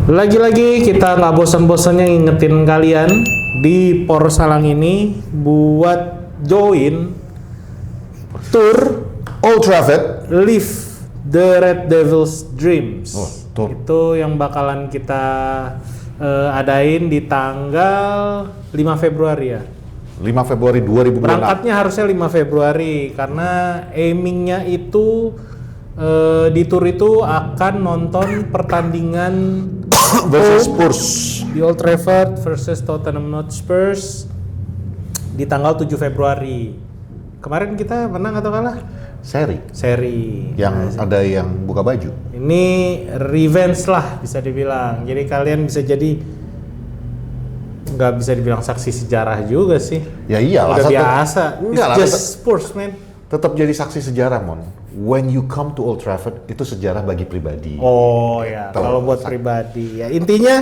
Lagi-lagi kita nggak bosan-bosannya ngingetin kalian di Porsalang ini buat join tour Old Trafford. Live the Red Devils Dreams. Tour. Itu yang bakalan kita adain di tanggal 5 Februari ya. 5 Februari 2026. Berangkatnya harusnya 5 Februari karena aimingnya itu di tour itu akan nonton pertandingan versus Spurs di Old Trafford versus Tottenham Hotspur di tanggal 7 Februari. Kemarin kita menang atau kalah? Seri. Yang ada yang buka baju. Ini revenge lah bisa dibilang. Jadi kalian bisa jadi nggak bisa dibilang saksi sejarah juga sih. Ya iyalah. Udah biasa. Enggak lah. Just sports man. Tetap jadi saksi sejarah, Mon. When you come to Old Trafford, itu sejarah bagi pribadi. Oh ya, kalau buat pribadi ya. Intinya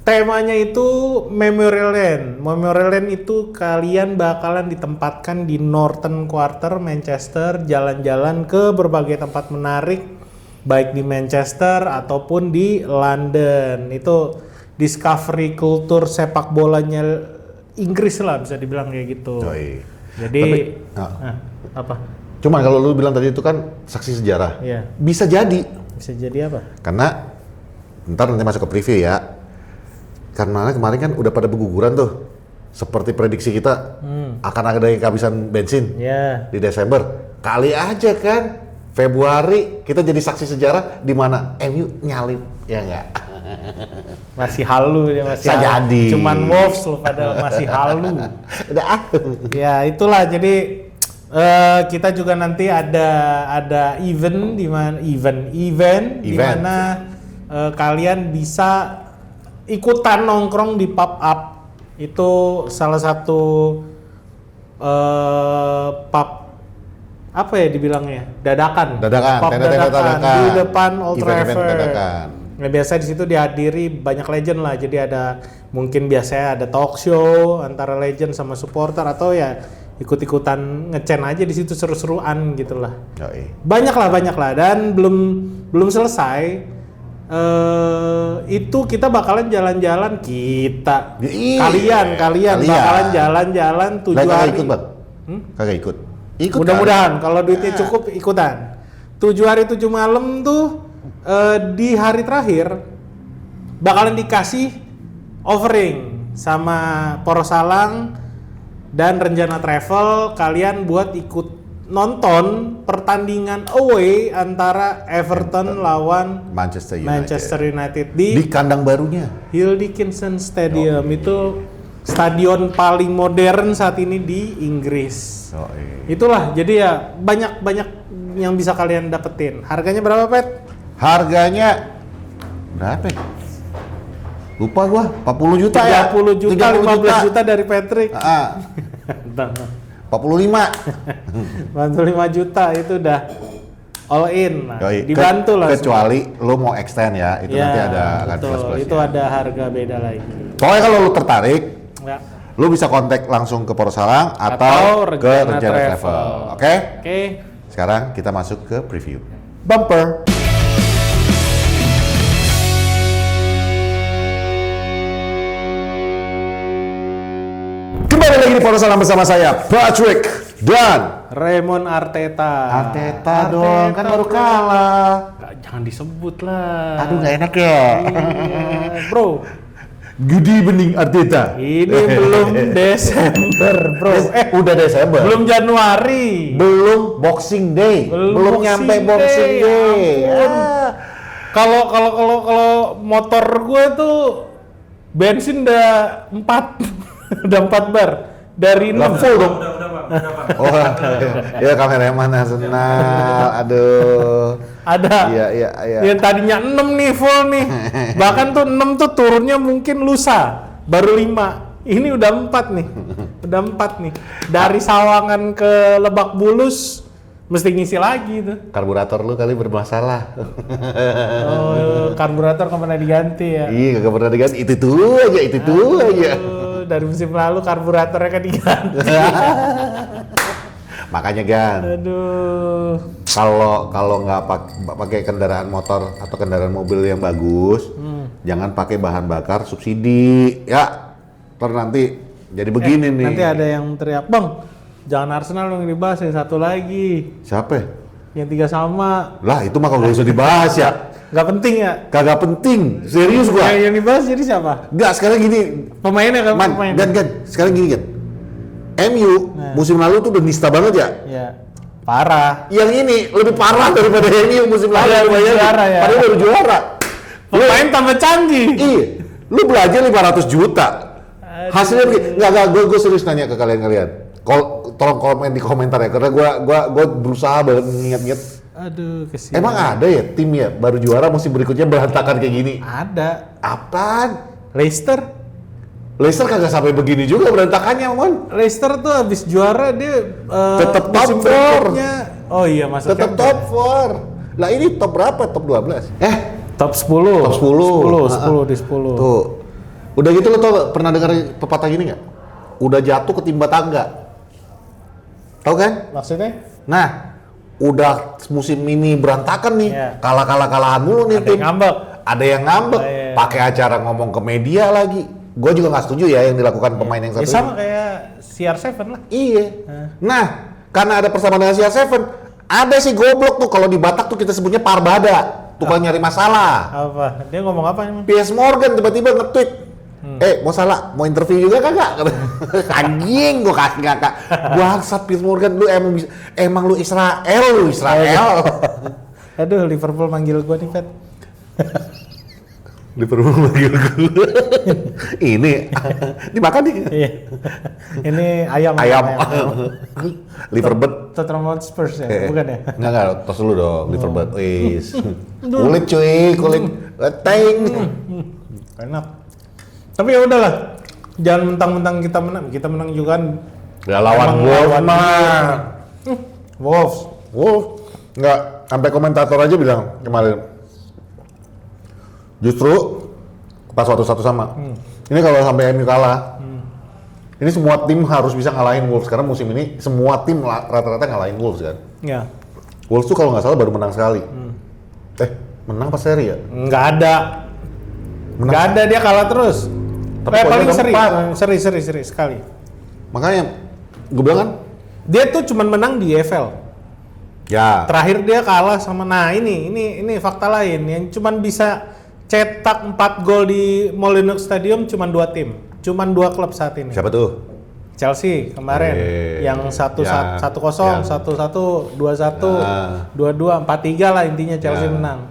temanya itu Memorial Lane. Memorial Lane itu kalian bakalan ditempatkan di Northern Quarter Manchester, jalan-jalan ke berbagai tempat menarik baik di Manchester ataupun di London. Itu discovery kultur sepak bolanya Inggris lah bisa dibilang kayak gitu. Yoi. Jadi apa? Cuman kalau lu bilang tadi itu kan saksi sejarah. Iya. Bisa jadi. Bisa jadi apa? Karena ntar nanti masuk ke preview ya. Karena kemarin kan udah pada berguguran tuh. Seperti prediksi kita akan ada yang kehabisan bensin Ya. di Desember. Kali aja kan Februari kita jadi saksi sejarah di mana MU nyalip, ya enggak? Masih halu dia masih halu. Jadi. Cuman Wolves loh padahal masih halu. Udah Ya itulah jadi kita juga nanti ada event di mana di mana kalian bisa ikutan nongkrong di pub up. Itu salah satu pub apa ya dibilangnya? Dadakan. Pub dadakan di depan Old Trafford. Nah, biasa di situ dihadiri banyak legend lah. Jadi ada mungkin biasanya ada talk show antara legend sama supporter atau ya ikut-ikutan ngecen aja di situ seru-seruan gitulah. Banyak lah dan belum selesai. Itu kita bakalan jalan-jalan kalian bakalan jalan-jalan 7 hari. Ikut bang? Kagak ikut. Mudah-mudahan kalau duitnya cukup ikutan. 7 hari 7 malam tuh di hari terakhir bakalan dikasih offering sama Porsalang dan Rencana Travel kalian buat ikut nonton pertandingan away antara Everton lawan Manchester United di kandang barunya Hill Dickinson Stadium. Itu stadion paling modern saat ini di Inggris. Itulah jadi ya banyak yang bisa kalian dapetin. Harganya berapa, Pet? Harganya berapa? Lupa gua, 40 juta 30 juta, 15 juta dari Patrick. 45. 45 juta itu udah all in. Nah, dibantu lah. Kecuali lu mau extend ya, itu nanti ada betul, itu ada harga beda lagi. Pokoknya kalau lu tertarik, ya. lu bisa kontak langsung ke Porsalang atau ke Rencana Travel. Oke? Sekarang kita masuk ke preview. Bumper. Kembali lagi di Porsalang bersama saya, Patrick dan Raymond Arteta dong, kan baru kalah. Jangan disebut lah. Aduh nggak enak ya. Bro. Good evening Arteta. Ini belum Desember, bro. Udah Desember. Belum Januari. Belum Boxing Day. Belum nyampe Boxing Day. Kalau motor gue tuh bensin udah 4 udah 4 bar dari 6 full dong. Oh, ya kameramen Arsenal. Aduh. Ada. Iya. Yang tadinya 6 nih full nih. Bahkan tuh 6 tuh turunnya mungkin lusa. Baru 5. Ini udah 4 nih. Udah 4 nih. Dari Sawangan ke Lebak Bulus mesti ngisi lagi tuh. Karburator lu kali bermasalah. Oh, karburator nggak pernah diganti ya? Iya, nggak pernah diganti. Itu aja. Dari musim lalu karburatornya kan diganti. Makanya Gan. Aduh. Kalau nggak pakai kendaraan motor atau kendaraan mobil yang bagus, jangan pakai bahan bakar subsidi ya. Ntar nanti jadi begini nih. Nanti ada yang teriak, "Bang, jangan Arsenal yang dibahas, yang satu lagi." Siapa? Yang 3 sama. Lah itu mah kalau usah dibahas ya. Nggak penting ya? Kagak penting, serius gua. Yang dibahas jadi siapa? Enggak, sekarang gini. Pemainnya kan pemain. Gan, sekarang gini kan. MU musim lalu tuh udah nista banget ya. Iya. Parah. Yang ini lebih parah daripada MU musim lalu. Padahal baru juara ya. Padahal baru juara. Pemain tambah canggih. Iya. Lu belajar 500 juta. Hasilnya begini. Enggak, gue serius nanya ke kalian. Tolong komen di komentar ya, karena gue berusaha banget nginget-nginget. Aduh, kesian. Emang ada ya tim ya baru juara musim berikutnya berantakan kayak gini? Ada. Apaan? Leicester Kagak sampai begini juga berantakannya, Mon. Leicester tuh habis juara dia Tetep musim top four. berikutnya. Oh iya, masuk Tetap top 4. Lah ini top berapa? Top 12? top 10. Top 10. 10 di 10. Tuh. Udah gitu lo tau pernah dengar pepatah gini nggak? Udah jatuh ketimba tangga. Tahu kan? Maksudnya? Nah, udah musim ini berantakan nih. Iya. Kalah-kalahan mulu nih Ada tim. yang ngambek. Ada yang ngambek. Oh, iya. Pakai acara ngomong ke media lagi. Gue juga nggak setuju ya yang dilakukan pemain yang Ya satu sama ini. kayak CR7 lah. Iya. Nah, karena ada persamaan dengan CR7, ada si goblok tuh kalau di Batak tuh kita sebutnya Parbada, tukang nyari masalah. Apa? Dia ngomong apa emang? Piers Morgan tiba-tiba nge-tweet, mau salah, mau interview juga kagak? Anjing, gua kasih kakak. Bangsat Piers Morgan, lu emang lu Israel, Aduh, Liverpool manggil gua nih, Pet. Liverpool manggil gua. Ini dimakan nih. Iya. Ini ayam. Liverpool. Tottenham Hotspur ya, bukan ya? Enggak, tos dulu dong, Liverpool. Wis. Kulit cuy, kulit. Leteng. Enak. Tapi ya udahlah. Jangan mentang-mentang kita menang juga kan. Ya lawan Emang Wolves lawan mah. Wolves. Enggak, sampai komentator aja bilang kemarin. Justru pas satu sama. Ini kalau sampai MU kalah, ini semua tim harus bisa ngalahin Wolves karena musim ini semua tim rata-rata ngalahin Wolves kan. Ya. Wolves tuh kalau nggak salah baru menang sekali. Menang pas seri ya? Nggak ada. Menang. Nggak ada, dia kalah terus. Tapi Paling poinnya seri sekali. Makanya gue bilang kan, Dia tuh cuman menang di EFL. ya Terakhir dia kalah sama, nah ini fakta lain yang cuman bisa cetak 4 gol di Molineux Stadium cuman 2 tim, cuman 2 klub saat ini. siapa tuh? Chelsea kemarin yang 1-0, 1-1, 2-1, 2-2, 4-3 lah intinya Chelsea menang.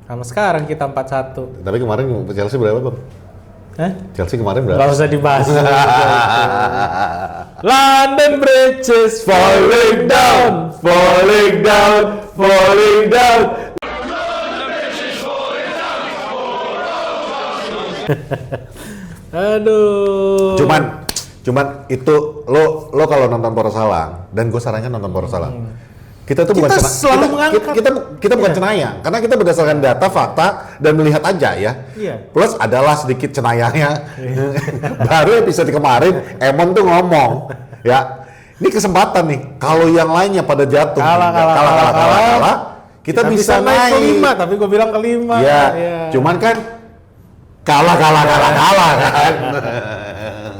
Sama sekarang kita 4-1. Tapi kemarin Chelsea berapa bang? Chelsea kemarin berapa? Gak usah dibahas. London Bridges falling down, falling down, falling down. Aduh. Cuman itu lo kalau nonton Poros Salang dan gue sarankan nonton Poros Salang. Kita tuh Kita selalu mengangkat. kita bukan cenayang karena kita berdasarkan data, fakta dan melihat aja ya. Iya. Plus adalah sedikit cenayangnya. Baru episode kemarin Emon tuh ngomong ya. Ini kesempatan nih. Kalau yang lainnya pada jatuh, kalah, kita bisa naik naik. ke 5, tapi gue bilang ke 5. Ya, cuman kan kalah kan.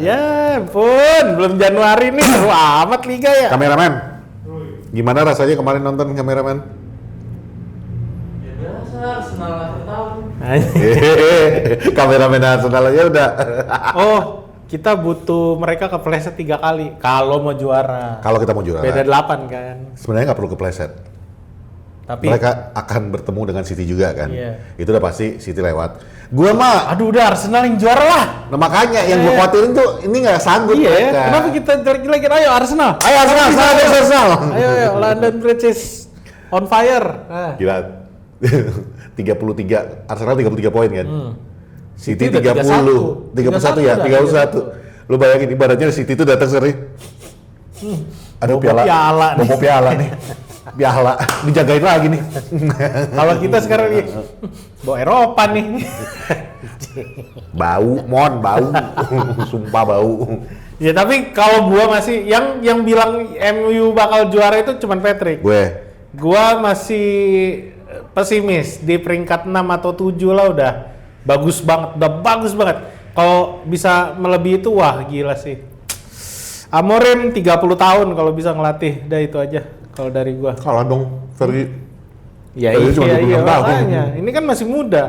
Ya ampun, belum Januari nih, seru amat liga ya. Kameramen, gimana rasanya kemarin nonton kameramen? Ya biasa, Arsenal akhir tahun. Kameramen Arsenal aja udah. Oh, kita butuh mereka kepleset 3 kali kalau mau juara. Kalau kita mau juara, Beda 8 kan. sebenarnya nggak perlu kepleset. Tapi Mereka akan bertemu dengan City juga kan. Iya. Itu udah pasti City lewat. Gua mah, aduh udah Arsenal yang juara lah. nah makanya yang gua khawatirin tuh ini nggak sanggup. Iya, mereka. kenapa kita jelek-jelekin? Ayo Arsenal. Ayo Arsenal. Ayo, London Bridges on fire. Nah. Gila. 33, Arsenal 33 poin kan. City City udah 30, 31 ya, 31. Lu bayangin ibaratnya City itu datang seri. Ada Bobo piala nih. Bobo piala nih. Piala dijagain lagi nih. Kalau kita sekarang nih, bawa Eropa nih. Bau, bau. Sumpah bau. Ya tapi kalau gua masih yang bilang MU bakal juara itu cuman Patrick. Gua masih pesimis di peringkat 6 atau 7 lah udah Bagus banget, udah bagus banget. Kalau bisa melebihi itu wah gila sih. Amorim 30 tahun kalau bisa ngelatih, udah itu aja kalau dari gua. Kalah dong, Fergie. Ya Fergie cuma 26 tahun. makanya. Ini kan masih muda.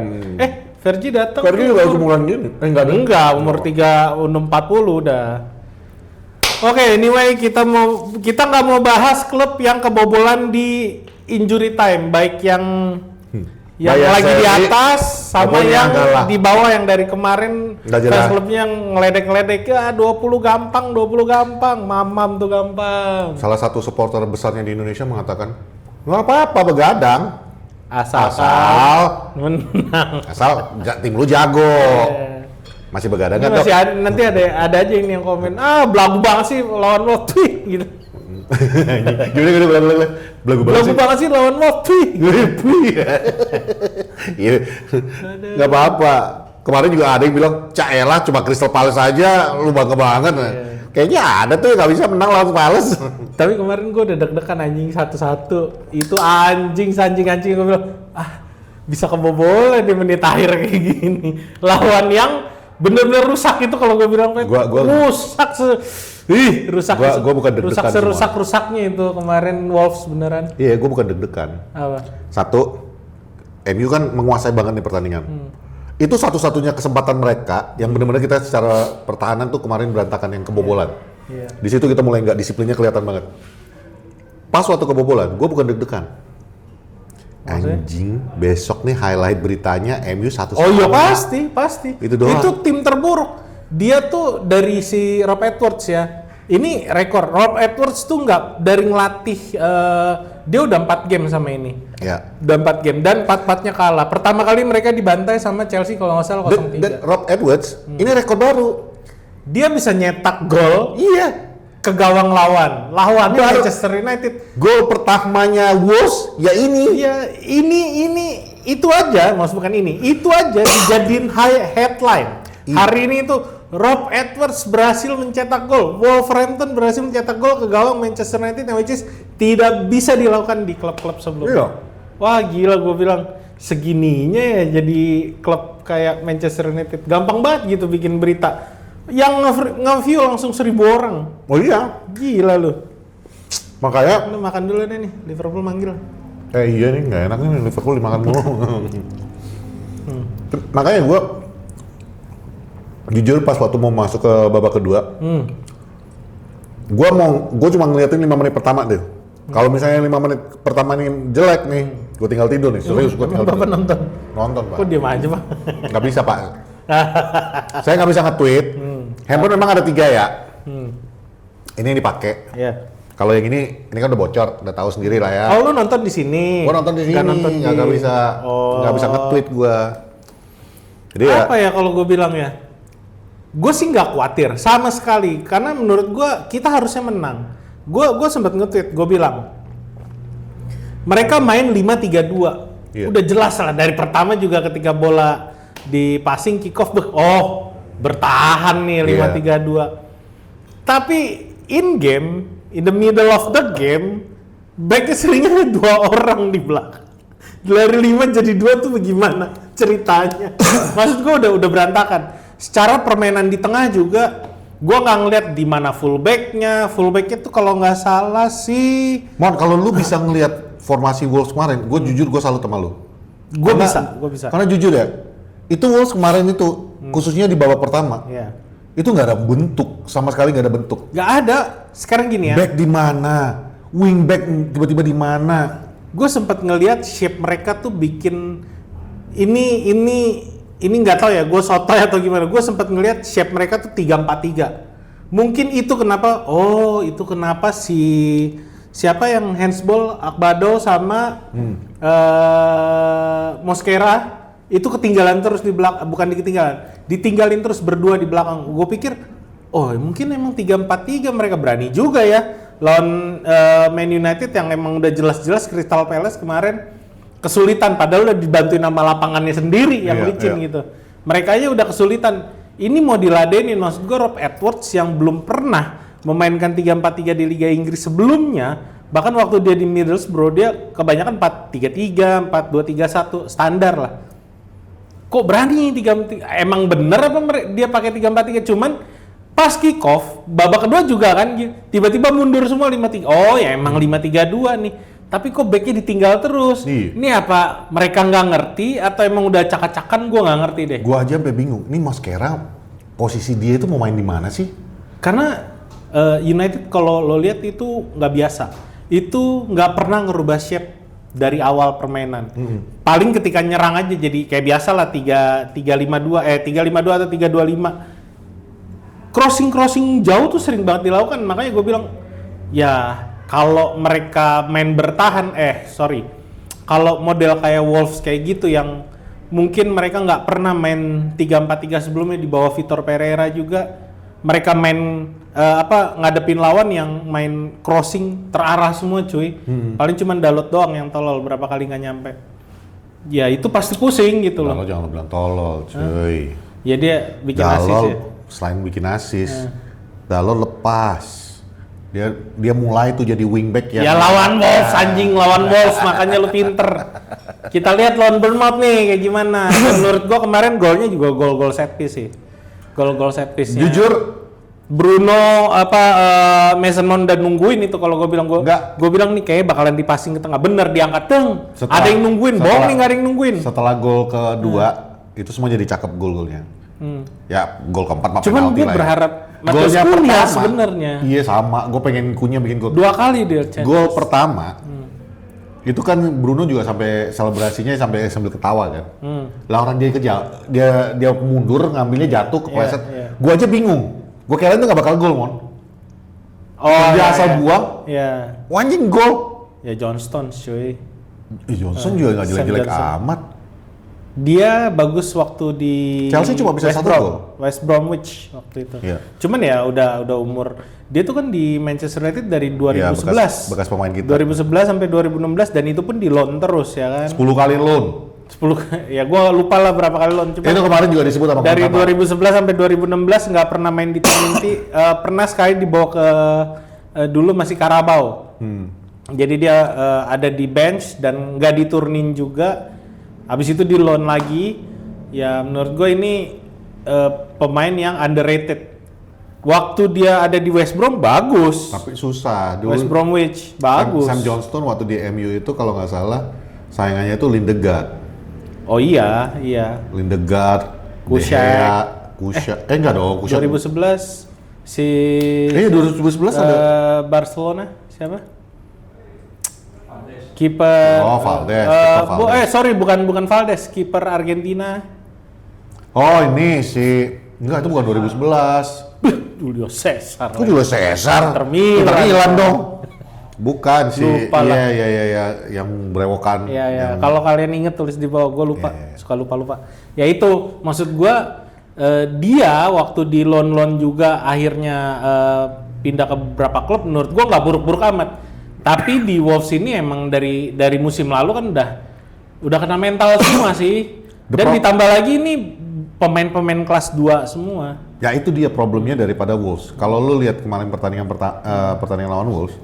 Fergie datang. Fergie juga umuran gini. Enggak, umur 40 udah. Oke, anyway kita nggak mau bahas klub yang kebobolan di injury time, baik yang Bayar lagi di seri, atas sama pokoknya yang kalah. di bawah yang dari kemarin Nggak jelas. fans klubnya yang ngeledek-ngeledek ya 20 gampang, mamam tuh gampang. Salah satu supporter besarnya di Indonesia mengatakan, nggak apa-apa begadang. Asal Asal menang. tim lu jago. Masih begadang Ini kan? masih ada, nanti ada aja ini yang komen, belagu banget sih lawan Wopi gitu. Gimana belagu Belagu banget sih lawan Wopi. Iya, nggak apa-apa. Kemarin juga ada yang bilang, Caelah cuma Crystal Palace aja, lu bangga banget. Kayaknya ada tuh yang nggak bisa menang lawan Palace. Tapi kemarin gue udah deg-degan anjing satu-satu. Itu anjing gue bilang, bisa kebobolan di menit akhir kayak gini. Lawan yang bener-bener rusak itu kalau gue bilang rusak rusak. Gua bukan deg-degan rusak serusak-rusaknya itu kemarin Wolves beneran. Iya, gue bukan deg-degan. Apa? Satu, MU kan menguasai banget nih pertandingan. Itu satu-satunya kesempatan mereka yang benar-benar kita secara pertahanan tuh kemarin berantakan yang kebobolan. Iya. Di situ kita mulai nggak disiplinnya kelihatan banget. Pas waktu kebobolan, gue bukan deg-degan. Maksudnya? Anjing, besok nih highlight beritanya MU 1-1. Oh iya pasti. Itu doang. Itu tim terburuk. Dia tuh dari si Rob Edwards ya. Ini rekor. Rob Edwards tuh nggak dari ngelatih. Dia udah 4 game sama ini. Ya. Udah 4 game dan 4-4-nya kalah. Pertama kali mereka dibantai sama Chelsea kalau nggak salah 0-3. Dan Rob Edwards, ini rekor baru. Dia bisa nyetak gol Iya. ke gawang lawannya Baru. Manchester United. Gol pertamanya Wolves, ya ini. Iya, ini itu aja, maksud bukan ini. Itu aja dijadiin headline. Iya. Hari ini itu Rob Edwards berhasil mencetak gol. Wolverhampton berhasil mencetak gol ke gawang Manchester United yang which is tidak bisa dilakukan di klub-klub sebelumnya. Iya. Wah, gila gue bilang segininya ya jadi klub kayak Manchester United. Gampang banget gitu bikin berita. Yang nge-view langsung 1000 orang. Oh iya. Gila lu. Makanya, Lu makan dulu deh nih, Liverpool manggil. iya nih nggak enak nih Liverpool dimakan mulu. Makanya gue jujur pas waktu mau masuk ke babak kedua, gue cuma ngeliatin 5 menit pertama deh. Kalau misalnya 5 menit pertama nih jelek nih, gue tinggal tidur nih. Serius gue tinggal Bapak tidur. nonton. Nonton pak. Kok diem aja, Pak? Nggak bisa pak. Saya nggak bisa nge-tweet. Handphone memang ada 3 ya. Ini dipakai. Iya. Kalau yang ini kan udah bocor, udah tahu sendiri lah ya. Oh, lu nonton di sini. Gua nonton di sini, Nggak nonton nggak bisa, nggak bisa nge-tweet gua. Jadi Apa ya kalau gue bilang ya? Gue sih nggak khawatir sama sekali, karena menurut gue kita harusnya menang. Gue sempat nge-tweet, gue bilang mereka main 5-3-2. Iya. Udah jelas lah dari pertama juga ketika bola di passing kick off, bertahan nih 5-3-2. Tapi in game, in the middle of the game, backnya seringnya 2 orang di belakang. Dari 5 jadi 2 tuh bagaimana ceritanya? Maksud gue udah berantakan. Secara permainan di tengah juga, gue nggak ngeliat di mana fullbacknya tuh kalau nggak salah sih. Mon, kalau lu bisa ngelihat formasi Wolves kemarin, gue jujur gue salut sama lu. Gue bisa. Karena jujur ya, itu Wolves kemarin itu, khususnya di babak pertama, Iya. itu nggak ada bentuk, sama sekali nggak ada bentuk. Nggak ada. Sekarang gini ya. Back di mana? Wing back tiba-tiba di mana? Gue sempat ngelihat shape mereka tuh bikin ini nggak tahu ya, gue sotoy atau gimana. Gue sempat ngelihat shape mereka tuh 3-4-3. Mungkin itu kenapa? Oh, itu kenapa siapa yang handsball Akbado sama Mosquera itu ketinggalan terus di belakang, bukan ditinggalin terus berdua di belakang. Gue pikir, oh mungkin emang 3-4-3 mereka berani juga ya lawan Man United yang emang udah jelas-jelas Crystal Palace kemarin kesulitan, padahal udah dibantuin sama lapangannya sendiri yang licin gitu. Mereka aja udah kesulitan. Ini mau diladenin, maksud gue Rob Edwards yang belum pernah memainkan 3-4-3 di Liga Inggris sebelumnya, bahkan waktu dia di Middlesbrough dia kebanyakan 4-3-3, 4-2-3-1 standar lah. kok berani 3-3? Emang bener apa dia pakai 3-4-3? Cuman pas kick off babak kedua juga kan tiba-tiba mundur semua 5-3. Oh ya emang 5-3-2 nih. Tapi kok backnya ditinggal terus. Iya. Ini apa mereka nggak ngerti atau emang udah acak-acakan? Gue nggak ngerti deh. Gua aja sampai bingung. Ini Mosquera posisi dia itu mau main di mana sih? Karena United kalau lo lihat itu nggak biasa. Itu nggak pernah ngerubah shape dari awal permainan. Paling ketika nyerang aja jadi kayak biasa lah 3-5-2 atau 3-2-5. Crossing jauh tuh sering banget dilakukan, makanya gue bilang ya kalau mereka main bertahan kalau model kayak Wolves kayak gitu yang mungkin mereka nggak pernah main 3-4-3 sebelumnya di bawah Vitor Pereira juga, mereka main ngadepin lawan yang main crossing terarah semua cuy. Paling cuma Dalot doang yang tolol berapa kali nggak nyampe. Ya itu pasti pusing gitu loh. Dalot jangan bilang tolol cuy. Ya dia bikin assist ya. Selain bikin assist, Dalot lepas. Dia mulai tuh jadi wingback ya lawan Wolves anjing, lawan Wolves makanya lu pinter. Kita lihat lawan Bournemouth nih kayak gimana. Menurut gua kemarin golnya juga gol set piece sih. Gol set piece-nya. Jujur Bruno Mason Mount dan nungguin itu kalau gue bilang nih kayak bakalan dipasing ke tengah, bener diangkat deng. Ada yang nungguin, bohong nih nggak ada yang nungguin. Setelah gol kedua itu semua jadi cakep gol-golnya. Ya gol keempat mah penalti lah. Cuman gue berharap Matheus Cunha sebenarnya. Iya sama, gue pengen Cunha bikin gol. 2 kali dia Gol pertama itu kan Bruno juga sampai selebrasinya sambil ketawa kan. Lah orang dia kejar, dia mundur ngambilnya jatuh kepleset. Gue aja bingung. Gue kira itu nggak bakal gol, Mon. Dia asal buang. Iya. Anjing gol. Ya Johnston cuy. Johnson juga nggak jelek-jelek amat. Dia bagus waktu di Chelsea cuma bisa 1 gol. West Bromwich waktu itu. Iya. Cuman ya udah umur. Dia tuh kan di Manchester United dari 2011. Bekas pemain kita. 2011 sampai 2016 dan itu pun di loan terus ya kan. 10 kali loan. 10 ya gua lupa lah berapa kali loan. Cuma itu kemarin juga disebut sama dari 2011 sampai 2016 nggak pernah main di tim inti. Pernah sekali dibawa ke dulu masih Carabao. Jadi dia ada di bench dan nggak diturunin juga. Habis itu di loan lagi. Ya menurut gue ini pemain yang underrated. Waktu dia ada di West Brom bagus. Tapi susah. Dulu West Bromwich bagus. Sam Johnston waktu di MU itu kalau nggak salah saingannya itu Lindegaard. Oh iya. Lindegaard, Kushak. Enggak dong, Kushak. 2011 si 2011 ada Barcelona siapa? Kiper. Oh, Valdes. Sorry bukan Valdes, kiper Argentina. Oh, ini enggak itu bukan 2011. Julio Cesar. Kok Julio Cesar? Inter Milan dong. Bukan sih. Lupa lah. Iya, yang berewokan. Iya. Kalau kalian inget tulis di bawah, gue lupa. Suka lupa. Ya itu, maksud gue dia waktu di loan juga akhirnya pindah ke beberapa klub. Menurut gue nggak buruk-buruk amat. Tapi di Wolves ini emang dari musim lalu kan udah kena mental semua sih. Dan ditambah lagi ini pemain-pemain kelas 2 semua. Ya itu dia problemnya daripada Wolves. Kalau lu lihat kemarin pertandingan lawan Wolves,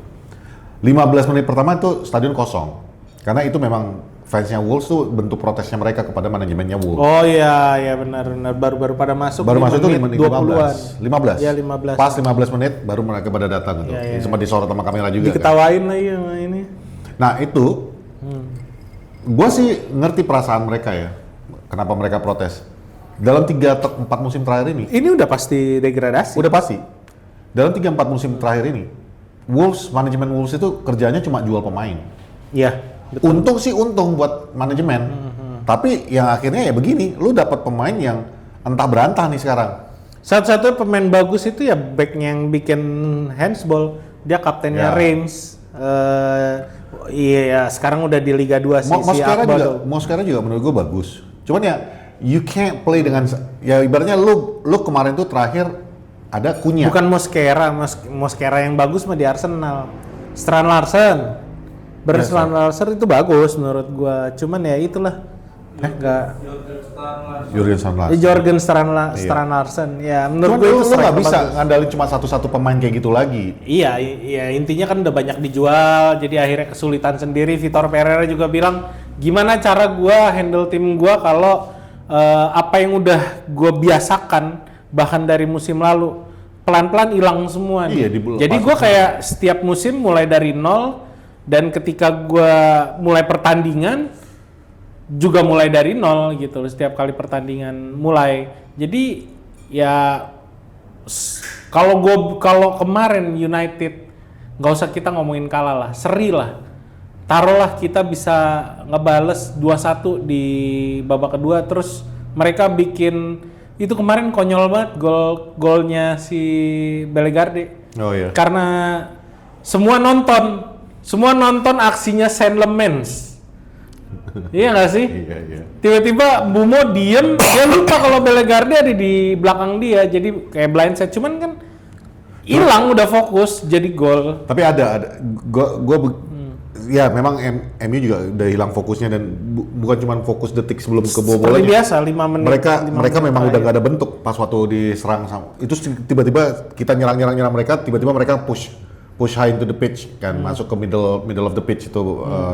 15 menit pertama itu stadion kosong. Karena itu memang fansnya Wolves tuh bentuk protesnya mereka kepada manajemennya Wolves. Oh iya benar. Baru pada masuk. Baru masuk itu 15. 15. Iya 15. Pas 15 menit baru mereka pada datang gitu. Iya. Sempat disorot sama kamera juga. Diketawain kan? Lagi sama ini. Nah itu, gue sih ngerti perasaan mereka ya. Kenapa mereka protes? Dalam 3 atau 4 musim terakhir ini. Ini udah pasti degradasi. Udah pasti. Dalam 3-4 musim terakhir ini, manajemen Wolves itu kerjanya cuma jual pemain. Iya. Betul. Untung buat manajemen. Tapi yang akhirnya ya begini, lu dapat pemain yang entah berantah nih sekarang. Satu-satunya pemain bagus itu ya backnya yang bikin handsball. Dia kaptennya Reims. Iya, sekarang udah di Liga 2 si Mosquera juga menurut gue bagus. Cuman ya you can't play dengan ya ibaratnya lu kemarin tuh terakhir ada Cunha. Bukan Mosquera yang bagus mah di Arsenal. Strand Larsen. Strand Larsen itu bagus menurut gua. Cuman ya itulah. Enggak. Jorgen Strand Larsen. Ya menurut gua itu lu nggak bisa ngandalin cuma satu pemain kayak gitu lagi. Iya, intinya kan udah banyak dijual, jadi akhirnya kesulitan sendiri. Vitor Pereira juga bilang, gimana cara gua handle tim gua kalau apa yang udah gue biasakan bahkan dari musim lalu pelan-pelan hilang semua nih. Iya, Jadi gue kayak setiap musim mulai dari nol, dan ketika gue mulai pertandingan juga mulai dari nol gitu loh, setiap kali pertandingan mulai. Jadi ya kalau kemarin United nggak usah kita ngomongin kalah lah, seri lah. Taruhlah kita bisa ngebales 2-1 di babak kedua, terus mereka bikin itu kemarin konyol banget golnya si Bellegarde. Oh iya. Karena semua nonton aksinya Saint Lemens. Iya nggak sih? Iya. Tiba-tiba Bumo diem, dia lupa kalau Bellegarde ada di belakang dia, jadi kayak blindset. Cuman kan hilang, udah fokus jadi gol. Tapi ada ya memang MU juga udah hilang fokusnya, dan bukan cuma fokus detik sebelum kebobolan. Seperti biasa 5 menit. Mereka memang udah gak ada bentuk pas waktu diserang sama. Itu tiba-tiba kita nyerang mereka, tiba-tiba mereka push high into the pitch kan, masuk ke middle of the pitch itu.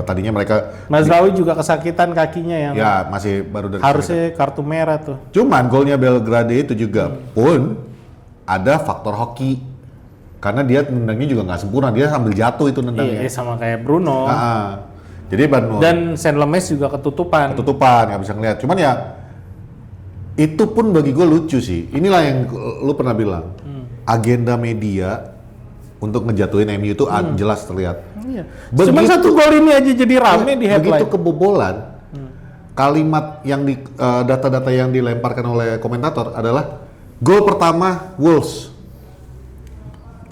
Tadinya mereka Mazraoui juga kesakitan kakinya yang ya masih baru dari harusnya kartu merah tuh. Cuman golnya Belgrade itu juga pun ada faktor hoki. Karena dia nendangnya juga nggak sempurna, dia sambil jatuh itu nendangnya. Iya, sama kayak Bruno. Jadi Dan Saint Lemens juga ketutupan, nggak bisa ngeliat. Cuman ya itu pun bagi gue lucu sih. Inilah yang lu pernah bilang, agenda media untuk ngejatuhin MU itu jelas terlihat. Iya. Cuman satu gol ini aja jadi rame di headline. Begitu kebobolan, kalimat yang data-data yang dilemparkan oleh komentator adalah gol pertama Wolves.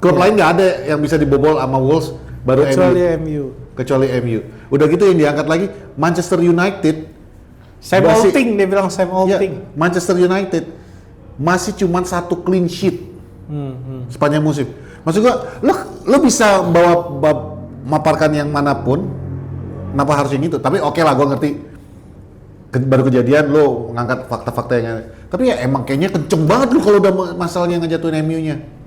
Klub lain nggak ada yang bisa dibobol sama Wolves, baru MU. Kecuali MU. Udah gitu yang diangkat lagi Manchester United. Same old thing, dia bilang same old thing. Manchester United masih cuma 1 clean sheet sepanjang musim. Maksud gua, lo bisa maparkan yang manapun, kenapa harus yang itu? Tapi oke lah, gua ngerti. Baru kejadian lo ngangkat fakta-fakta yang, tapi ya emang kayaknya kenceng banget lo kalau udah masalahnya ngejatuhin MU-nya.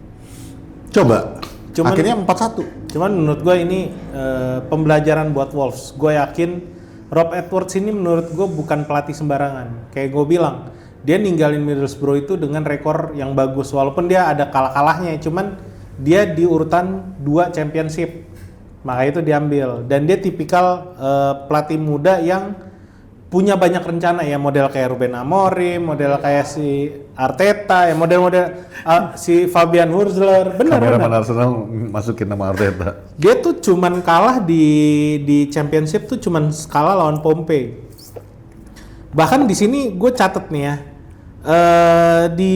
Coba, akhirnya 4-1. Cuman menurut gue ini pembelajaran buat Wolves. Gue yakin Rob Edwards ini menurut gue bukan pelatih sembarangan. Kayak gue bilang, dia ninggalin Middlesbrough itu dengan rekor yang bagus. Walaupun dia ada kalah-kalahnya, cuman dia di urutan 2 championship. Makanya itu diambil. Dan dia tipikal pelatih muda yang punya banyak rencana ya, model kayak Ruben Amorim, model kayak si Arteta, ya model-model si Fabian Hurzeler, benar. Kameraman Arsenal masukin nama Arteta. Dia tuh cuman kalah di Championship tuh cuman kalah lawan Pompey. Bahkan di sini gue catet nih ya, di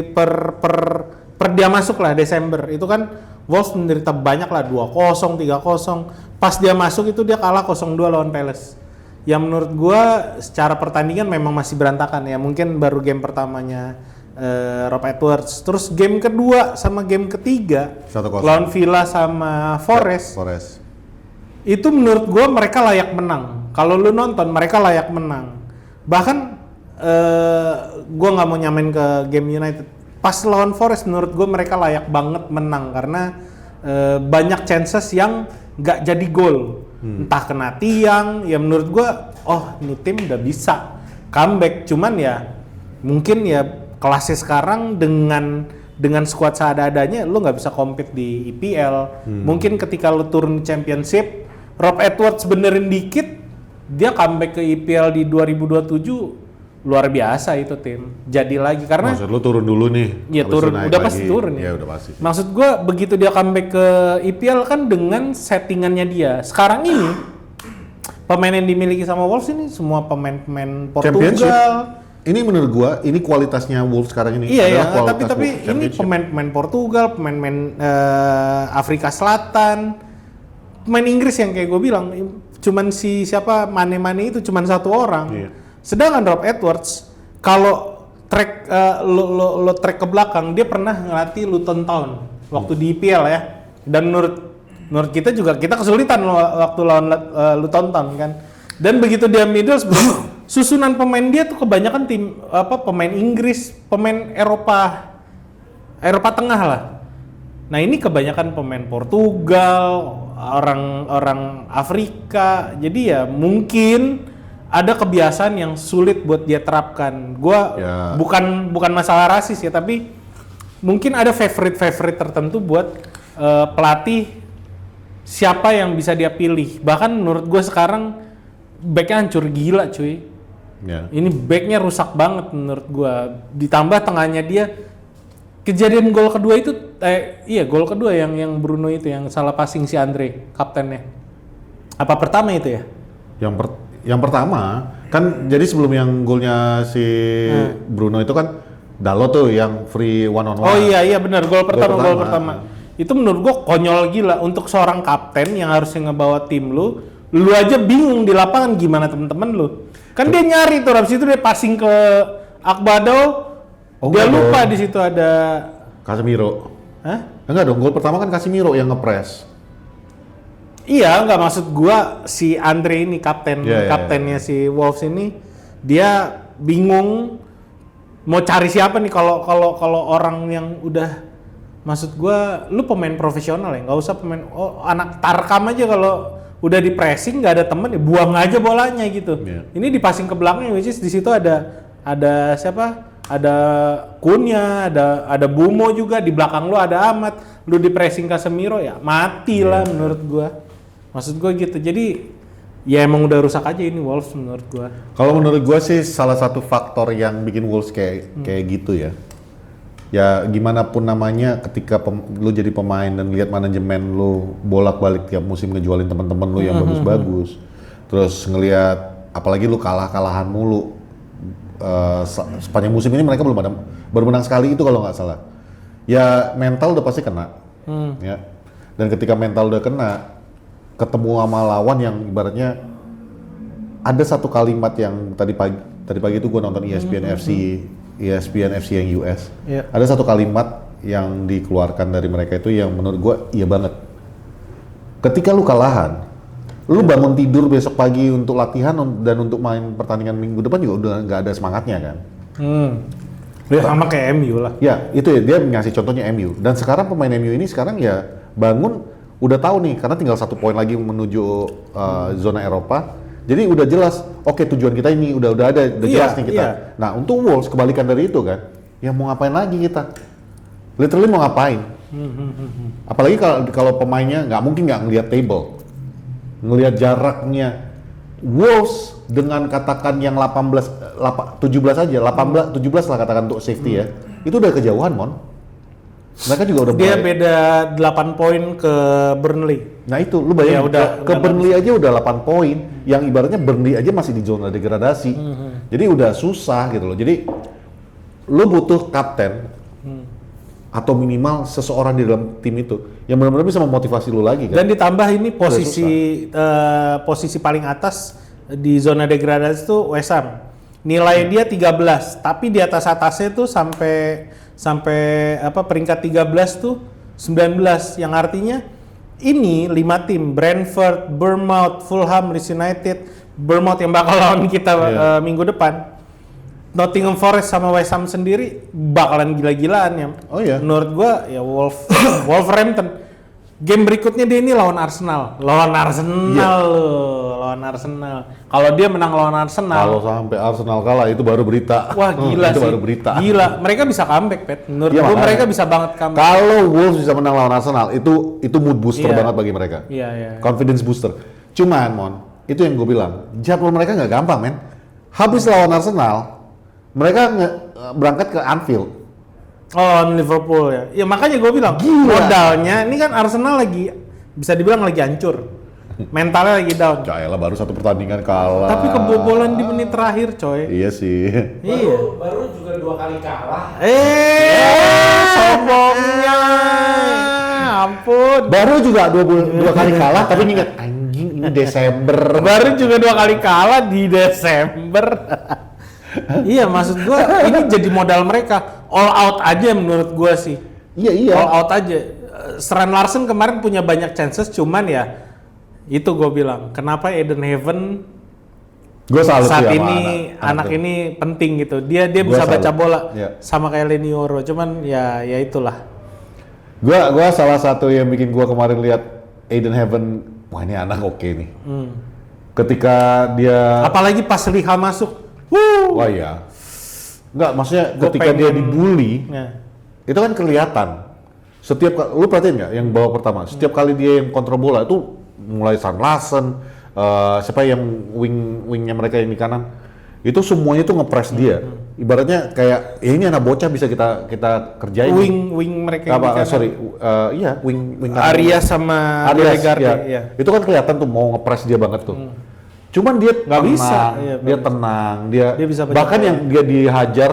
per dia masuk lah Desember itu kan Wolves menderita banyak lah, 2-0, 3-0. Pas dia masuk itu dia kalah 0-2 lawan Palace. Yang menurut gua secara pertandingan memang masih berantakan ya. Mungkin baru game pertamanya Rob Edwards. Terus game kedua sama game ketiga 1-0 lawan Villa sama Forest. Itu menurut gua mereka layak menang. Kalau lu nonton mereka layak menang. Bahkan gua nggak mau nyamain ke game United. Pas lawan Forest menurut gue mereka layak banget menang karena banyak chances yang nggak jadi gol. Entah kena tiang, ya menurut gue, oh ini tim udah bisa comeback. Cuman ya mungkin ya kelasnya sekarang dengan squad seadanya lu nggak bisa compete di EPL. Mungkin ketika lu turun Championship, Rob Edwards benerin dikit, dia comeback ke EPL di 2027. Luar biasa itu tim. Jadi lagi karena maksud lu turun dulu nih. Ya turun, udah pasti turun ya. Ya udah pasti. Maksud gua begitu dia comeback ke EPL kan dengan settingannya dia. Sekarang ini pemain yang dimiliki sama Wolves ini semua pemain-pemain Portugal. Ini menurut gua ini kualitasnya Wolves sekarang ini. Iya ya, tapi ini pemain-pemain Portugal, pemain-pemain Afrika Selatan, pemain Inggris yang kayak gue bilang cuman siapa Mane itu cuman 1 orang. Iya. Sedangkan Rob Edwards kalau track lo track ke belakang dia pernah ngelatih Luton Town waktu di IPL ya. Dan menurut kita juga kita kesulitan waktu lawan Luton Town kan. Dan begitu dia Middlesbrough susunan pemain dia tuh kebanyakan pemain Inggris, pemain Eropa Tengah lah. Nah, ini kebanyakan pemain Portugal, orang Afrika. Jadi ya mungkin ada kebiasaan yang sulit buat dia terapkan. Gua bukan masalah rasis ya, tapi mungkin ada favorite tertentu buat pelatih siapa yang bisa dia pilih. Bahkan menurut gue sekarang backnya hancur gila cuy. Ini backnya rusak banget menurut gue. Ditambah tengahnya dia, kejadian gol kedua itu, gol kedua yang Bruno itu yang salah passing si Andre, kaptennya. Apa pertama itu ya? Yang pertama kan, jadi sebelum yang golnya si Bruno itu kan Dalot tuh yang free one on one. Oh iya benar, gol pertama. Itu menurut gua konyol gila untuk seorang kapten yang harusnya ngebawa tim lu aja bingung di lapangan gimana temen-temen lu. Kan dia nyari tuh, habis itu dia passing ke Akbado. Dia lupa di situ ada Casemiro. Hah? Enggak dong, gol pertama kan Casemiro yang ngepres. Iya, nggak maksud gua si Andre ini kaptennya si Wolves ini, dia bingung mau cari siapa nih kalau orang yang udah, maksud gua lu pemain profesional ya, nggak usah pemain anak Tarkam aja, kalau udah di pressing nggak ada temen ya buang aja bolanya gitu. Ini di passing ke belakang, which is di situ ada siapa? Ada Kunya, ada Bumo juga, di belakang lu ada Ahmad, lu di pressing Casemiro ya mati lah menurut gua. Maksud gua gitu. Jadi ya emang udah rusak aja ini Wolves menurut gua. Kalau menurut gua sih salah satu faktor yang bikin Wolves kayak gitu ya. Ya gimana pun namanya, ketika lu jadi pemain dan lihat manajemen lu bolak-balik tiap musim ngejualin teman-teman lu yang bagus-bagus. Terus ngelihat apalagi lu kalah-kalahan mulu. Sepanjang musim ini mereka baru menang sekali itu kalau nggak salah. Ya mental udah pasti kena. Ya. Dan ketika mental udah kena, ketemu sama lawan yang ibaratnya ada satu kalimat yang tadi pagi itu gue nonton ESPN FC yang US. Ada satu kalimat yang dikeluarkan dari mereka itu yang menurut gue iya banget. Ketika lu kalahan, lu bangun tidur besok pagi untuk latihan dan untuk main pertandingan minggu depan juga udah nggak ada semangatnya kan. Ya sama kayak MU lah. Ya itu ya, dia ngasih contohnya MU. Dan sekarang pemain MU ini sekarang ya bangun udah tahu nih, karena tinggal 1 poin lagi menuju zona Eropa. Jadi udah jelas, oke tujuan kita ini udah jelas nih kita. Nah untuk Wolves kebalikan dari itu kan, ya mau ngapain lagi kita? Literally mau ngapain? Apalagi kalau pemainnya nggak mungkin nggak ngelihat table, ngelihat jaraknya. Wolves dengan katakan yang 17 aja, 17 lah katakan untuk safety ya, itu udah kejauhan Mon. Mereka juga udah dia beda 8 poin ke Burnley. Nah itu lu bayangin ke Burnley aja udah 8 poin, yang ibaratnya Burnley aja masih di zona degradasi. Jadi udah susah gitu loh. Jadi lu butuh kapten atau minimal seseorang di dalam tim itu yang benar-benar bisa memotivasi lu lagi kan. Dan ditambah ini posisi paling atas di zona degradasi itu West Ham. Nilai dia 13, tapi di atasnya tuh sampai peringkat 13 tuh 19, yang artinya ini 5 tim, Brentford, Bournemouth, Fulham, Leeds United, Bournemouth yang bakal lawan kita minggu depan, Nottingham Forest sama West Ham sendiri bakalan gila-gilaan ya. Oh iya. Menurut gua ya Wolverhampton. Game berikutnya dia ini lawan Arsenal. Lawan Arsenal. Kalau dia menang lawan Arsenal. Kalau sampai Arsenal kalah itu baru berita. Wah gila itu sih. baru berita. Gila. Mereka bisa comeback, Pet. Menurut gua mereka bisa banget comeback. Kalau Wolves bisa menang lawan Arsenal, itu mood booster banget bagi mereka. Iya. Confidence booster. Cuman, Mon, itu yang gue bilang, jadwal mereka nggak gampang, men. Habis lawan Arsenal, mereka berangkat ke Anfield. Oh, Liverpool ya. Ya makanya gue bilang, modalnya ini kan Arsenal lagi bisa dibilang lagi hancur. Mentalnya lagi down. Yaelah baru 1 pertandingan kalah. Tapi kebobolan di menit terakhir, coy. Iya sih. Baru juga 2 kali kalah. Sombongnya. Ampun. Baru juga 2 kali kalah, tapi ingat anjing ini Desember. Baru juga 2 kali kalah di Desember. Iya, maksud gua ini jadi modal mereka. All out aja menurut gua sih. Iya. All out aja. Sren Larsen kemarin punya banyak chances, cuman ya itu gua bilang, kenapa Eden Haven saat ini anak ini penting gitu. Dia bisa baca bola sama kayak Leny Yoro, cuman ya itulah. Gua salah satu yang bikin gua kemarin lihat Eden Heaven, wah ini anak oke nih. Ketika dia, Apalagi pas Liha masuk. wah ya, nggak maksudnya Gua ketika dia pengen- dibully, Ya. itu kan kelihatan. Lu perhatiin nggak yang babak pertama? Setiap kali dia yang kontrol bola itu mulai Sam Larsen, siapa yang wingnya mereka yang di kanan, itu semuanya tuh ngepres dia. Ibaratnya kayak ya ini anak bocah bisa kita kerjain. Wing mereka yang di kanan. Iya wing kanan. Arya sama Arias, Odegaard, ya. ya. Itu kan kelihatan tuh mau ngepres dia banget tuh. Cuman dia Nggak tenang, bisa, iya, dia nggak tenang, dia Dia bisa baca bahkan bola. yang dia dihajar,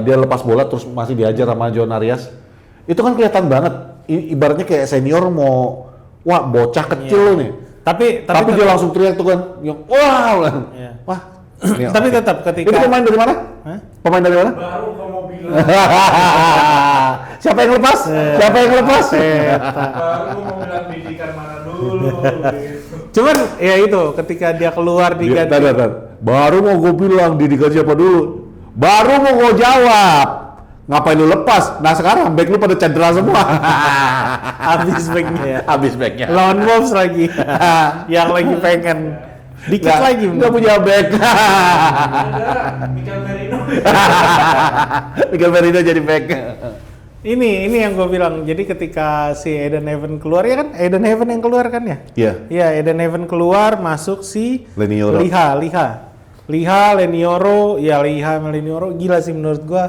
dia lepas bola terus masih dihajar sama John Arias, itu kan kelihatan banget. Ibaratnya kayak senior mau, wah bocah kecil nih. Tapi Tapi dia langsung teriak tuh kan, yang wow, Iya. wah. ini tapi oke. tetap ketika Itu pemain dari mana? Hah? Pemain dari mana? Baru kamu bilang. Siapa yang lepas? Siapa yang lepas? Baru kamu bilang didikan mana dulu. Gitu. Cuman ya itu ketika dia keluar diganti. Baru mau gue bilang didikan siapa dulu. Baru mau gue jawab. Ngapain lu lepas? Nah sekarang back lu pada cedera semua. Habis backnya ya. Habis backnya. Lawan Wolves lagi. Yang lagi pengen dikit Nggak- lagi. nggak punya back. Ada Mikel Merino. Miguel Merino jadi back. Ini yang gue bilang. Jadi ketika si Eden Heaven keluar ya kan, Eden Heaven yang keluar kan ya? Iya. Iya, Eden Heaven keluar, masuk si Lenioro. Liha, Lenioro, ya Liha sama Lenioro gila sih menurut gua.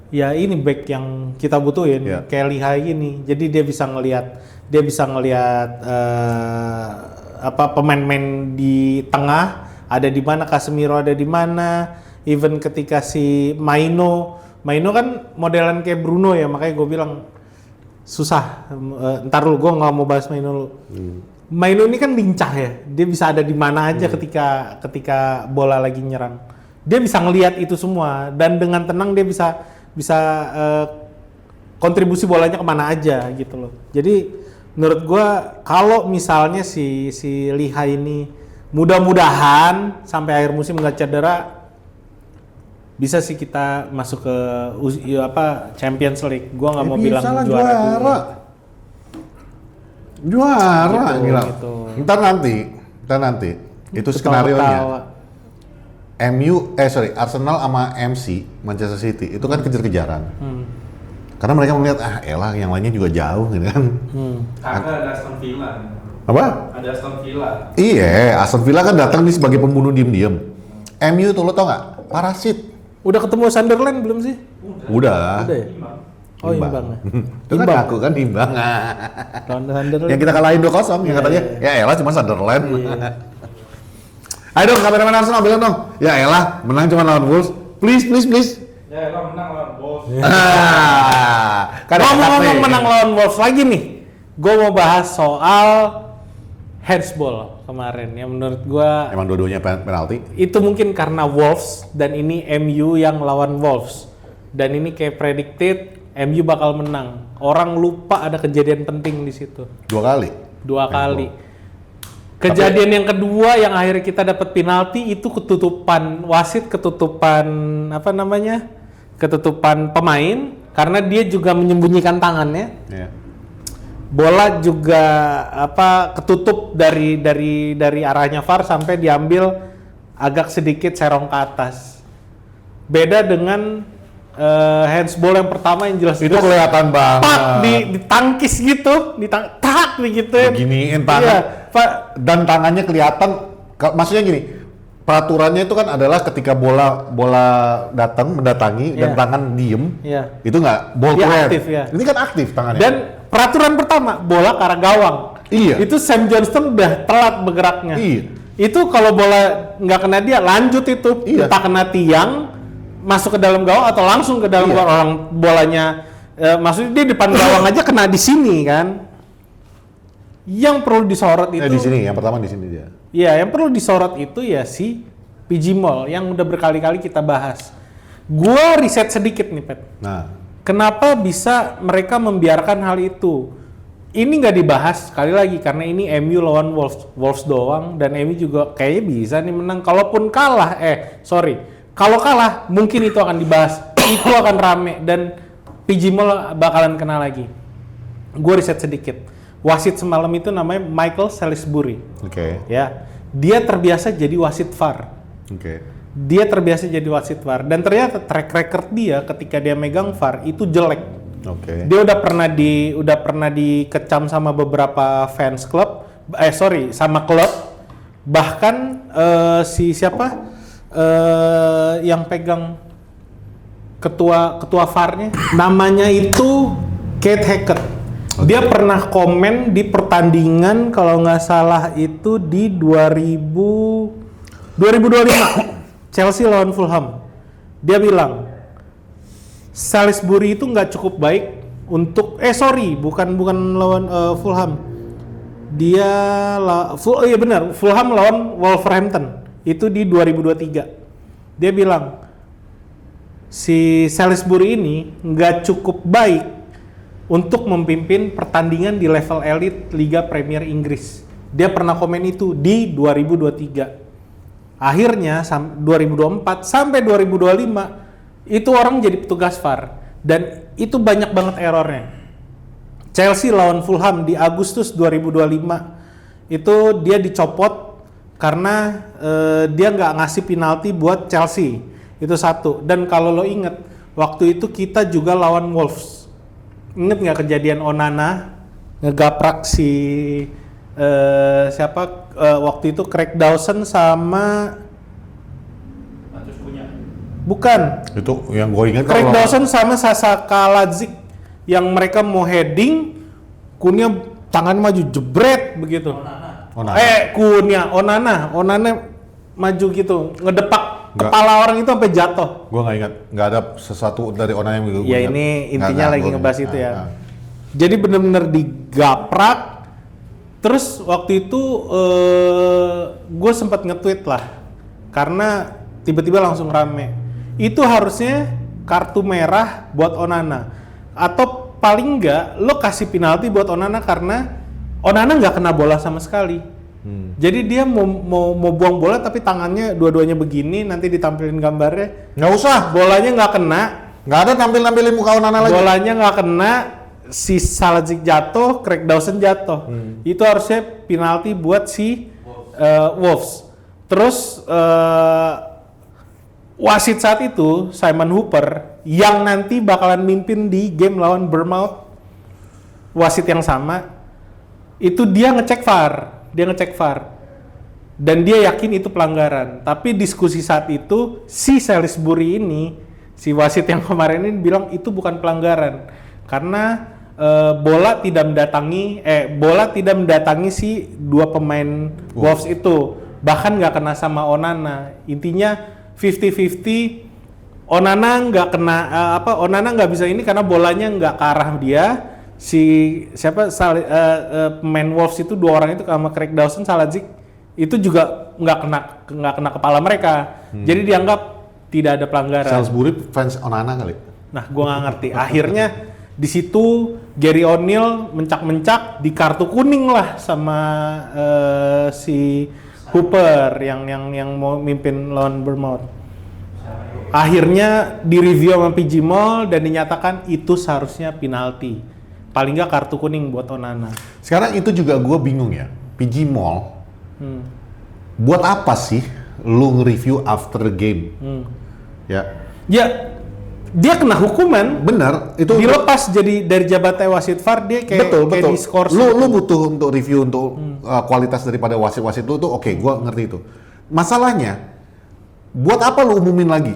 Ya ini back yang kita butuhin, Iya. kayak Liha ini. Jadi dia bisa ngelihat pemain-pemain di tengah ada di mana, Casemiro ada di mana, even ketika si Maino kan modelan kayak Bruno ya, makanya gue bilang susah. Ntar lu, gue nggak mau bahas Maino lu. Maino ini kan lincah ya, dia bisa ada di mana aja ketika bola lagi nyerang. Dia bisa ngelihat itu semua dan dengan tenang dia bisa kontribusi bolanya kemana aja gitu loh. Jadi menurut gua kalau misalnya si Liha ini mudah-mudahan sampai akhir musim nggak cedera, bisa sih kita masuk ke Champions League. Gua nggak mau bilang juara dulu. Juara, Gitu, gila. gitu. Ntar nanti itu skenarionya. Arsenal sama MC Manchester City itu kan kejar-kejaran. Karena mereka melihat elah yang lainnya juga jauh gitu kan. Kagak ada Aston Villa. Apa? Ada Aston Villa. Iya, Aston Villa kan datang nih sebagai pembunuh diem-diem. MU tuh lo tau nggak? Parasit. Udah ketemu Sunderland belum sih? Udah. Udah ya? Imbang. Oh imbang ya? Itu kan aku kan imbang. Lawan Sunderland. Yang kita kalahin 2-0 yang katanya ya elah cuma Sunderland. Ayo dong kameramen Arsenal bilang dong. Ya elah menang cuma lawan Wolves. Please. Ya, lo menang lawan Wolves. Ngomong-ngomong menang lawan Wolves lagi nih, gue mau bahas soal handsball kemarin yang menurut gue Emang dua-duanya penalti? itu mungkin karena Wolves dan ini MU yang lawan Wolves dan ini kayak predicted MU bakal menang. Orang lupa ada kejadian penting di situ. 2 kali. 2 kali. Kejadian yang kedua yang akhirnya kita dapat penalti itu ketutupan wasit, ketutupan pemain karena dia juga menyembunyikan tangannya. Iya. Bola juga ketutup dari arahnya VAR sampai diambil agak sedikit serong ke atas. Beda dengan handsball yang pertama yang jelas Itu kelihatan banget. Pak ditangkis gitu, tak digituin. Beginiin tangan. Iya, Pak. Dan tangannya kelihatan. Maksudnya gini, peraturannya itu kan adalah ketika bola mendatangi dan Iya. tangan diem, Iya. itu nggak ball Iya, clear. aktif, ya. Ini kan aktif tangannya. Dan peraturan pertama, bola ke arah gawang. Iya. Itu Sam Johnston udah telat bergeraknya. Iya. Itu kalau bola nggak kena dia, lanjut itu. Iya. Entah kena tiang, masuk ke dalam gawang atau langsung ke dalam Iya. gawang. Orang bolanya, maksudnya dia depan gawang aja kena di sini kan. Yang perlu disorot itu. di sini, yang pertama di sini dia. Iya, yang perlu disorot itu ya si PG Mall yang udah berkali-kali kita bahas. Gua riset sedikit nih, Pet. Nah, Kenapa bisa mereka membiarkan hal itu? Ini nggak dibahas sekali lagi karena ini MU lawan Wolves doang dan MU juga kayaknya bisa nih menang. Kalaupun kalah, kalau kalah mungkin itu akan dibahas, itu akan rame dan PG Mall bakalan kena lagi. Gue riset sedikit. wasit semalam itu namanya Michael Salisbury. Oke. Ya, dia terbiasa jadi wasit VAR. Oke. Dia terbiasa jadi wasit VAR dan ternyata track record dia ketika dia megang VAR itu jelek. Oke. Dia udah pernah dikecam sama beberapa fans klub, sama klub. Bahkan si siapa yang pegang ketua VAR-nya namanya itu Kate Hackett. Dia pernah komen di pertandingan kalau nggak salah itu di 2025 Chelsea lawan Fulham. Dia bilang Salisbury itu nggak cukup baik untuk bukan lawan Fulham. Fulham lawan Wolverhampton itu di 2023. Dia bilang si Salisbury ini nggak cukup baik untuk memimpin pertandingan di level elit Liga Premier Inggris. Dia pernah komen itu di 2023. Akhirnya 2024 sampai 2025 itu orang jadi petugas VAR dan itu banyak banget errornya. Chelsea lawan Fulham di Agustus 2025 itu dia dicopot karena dia nggak ngasih penalti buat Chelsea. Itu satu. Dan kalau lo inget waktu itu kita juga lawan Wolves. Ingat nggak kejadian Onana ngegaprak si waktu itu Craig Dawson sama bukan Itu yang gue ingat Craig Dawson sama Sasa Kaladzic yang mereka mau heading, Kunia tangan maju jebret begitu. Onana maju gitu ngedepak kepala orang itu sampai jatuh. Gue nggak ingat, nggak ada sesuatu dari Onana yang gue Ya ingat. ini intinya lagi ngebahas itu ya. Nah. Jadi bener-bener digaprak. Terus waktu itu gue sempat nge-tweet lah, karena tiba-tiba langsung rame. Itu harusnya kartu merah buat Onana, atau paling enggak lo kasih penalti buat Onana karena Onana nggak kena bola sama sekali. Jadi dia mau buang bola tapi tangannya dua-duanya begini, nanti ditampilin gambarnya. Nggak usah, Bolanya nggak kena. nggak ada tampilin muka Onana lagi. Bolanya nggak kena, si Kaladzic jatuh, Craig Dawson jatuh. Itu harusnya penalti buat si Wolves. Terus wasit saat itu Simon Hooper yang nanti bakalan mimpin di game lawan Bournemouth, wasit yang sama, itu dia ngecek VAR. Dan dia yakin itu pelanggaran. Tapi diskusi saat itu si Salisbury ini, si wasit yang kemarin ini bilang itu bukan pelanggaran karena bola tidak mendatangi si dua pemain Wolves itu, bahkan nggak kena sama Onana. Intinya 50-50. Onana nggak bisa ini karena bolanya nggak ke arah dia. Pemain Wolves itu dua orang itu sama Craig Dawson, Kaladzic itu juga nggak kena kepala mereka. Jadi dianggap tidak ada pelanggaran. Salisbury fans Onana kali. Nah, gua nggak ngerti. Akhirnya di situ Gary O'Neill mencak-mencak di kartu kuning lah sama si Hooper yang mau mimpin lawan Bournemouth. Akhirnya direview sama PG Mall dan dinyatakan itu seharusnya penalti. Paling nggak kartu kuning buat Onana. Sekarang itu juga gue bingung ya, PG Mall, buat apa sih lu nge-review after the game? Ya, dia kena hukuman. benar. Itu Dilepas jadi dari jabatan wasit VAR, dia kayak betul. diskors. Lu butuh untuk review untuk kualitas daripada wasit-wasit lu tuh, oke, gue ngerti itu. Masalahnya, buat apa lu umumin lagi?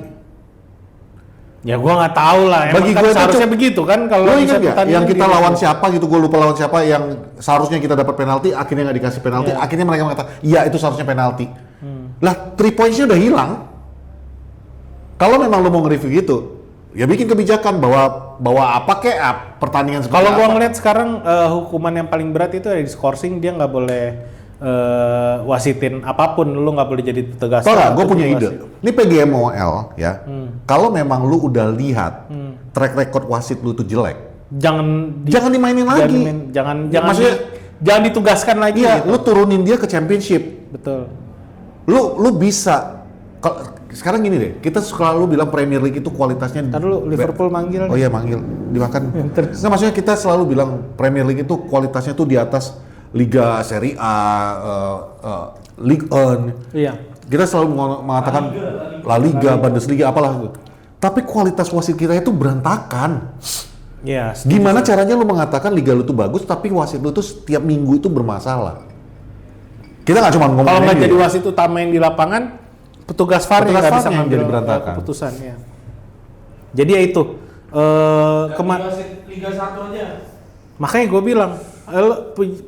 Ya gua nggak tahu lah. Emang Bagi kan gua itu seharusnya begitu kan kalau lu ingat misalnya nggak yang kita di- lawan siapa gitu, gue lupa lawan siapa yang seharusnya kita dapat penalti, akhirnya nggak dikasih penalti, Iya. akhirnya mereka mengatakan iya itu seharusnya penalti. Lah 3 points-nya udah hilang. Kalau memang lu mau nge-review gitu, ya bikin kebijakan bahwa apa kayak pertandingan seperti Kalau gua apa. ngeliat sekarang hukuman yang paling berat itu ada di scoring, dia nggak boleh wasitin apapun, lu nggak boleh jadi petugas. Tau gak, gue atau punya jadi ide. wasit. Ini PGMOL ya, kalau memang lu udah lihat track record wasit lu tuh jelek, jangan dimainin lagi. Jangan Maksudnya- jangan ditugaskan lagi. Iya, gitu. lu turunin dia ke championship. Betul. Lu bisa sekarang gini deh, kita selalu bilang Premier League itu kualitasnya. Ntar dulu Liverpool manggil. Oh iya manggil, dimakan. Nah, maksudnya kita selalu bilang Premier League itu kualitasnya tuh di atas Liga Serie A, Ligue 1. Iya. Kita selalu mengatakan La Liga, Bundesliga, apalah itu. Tapi kualitas wasit kita itu berantakan. Iya. Gimana caranya lu mengatakan liga lu tuh bagus, tapi wasit lu tuh setiap minggu itu bermasalah? Kita nggak cuma ngomong. Kalau nggak jadi wasit utama yang di lapangan, petugas VAR yang nggak bisa yang ngambil jadi berantakan. keputusan. Ya. Jadi ya itu. Liga 1 aja. Makanya gue bilang,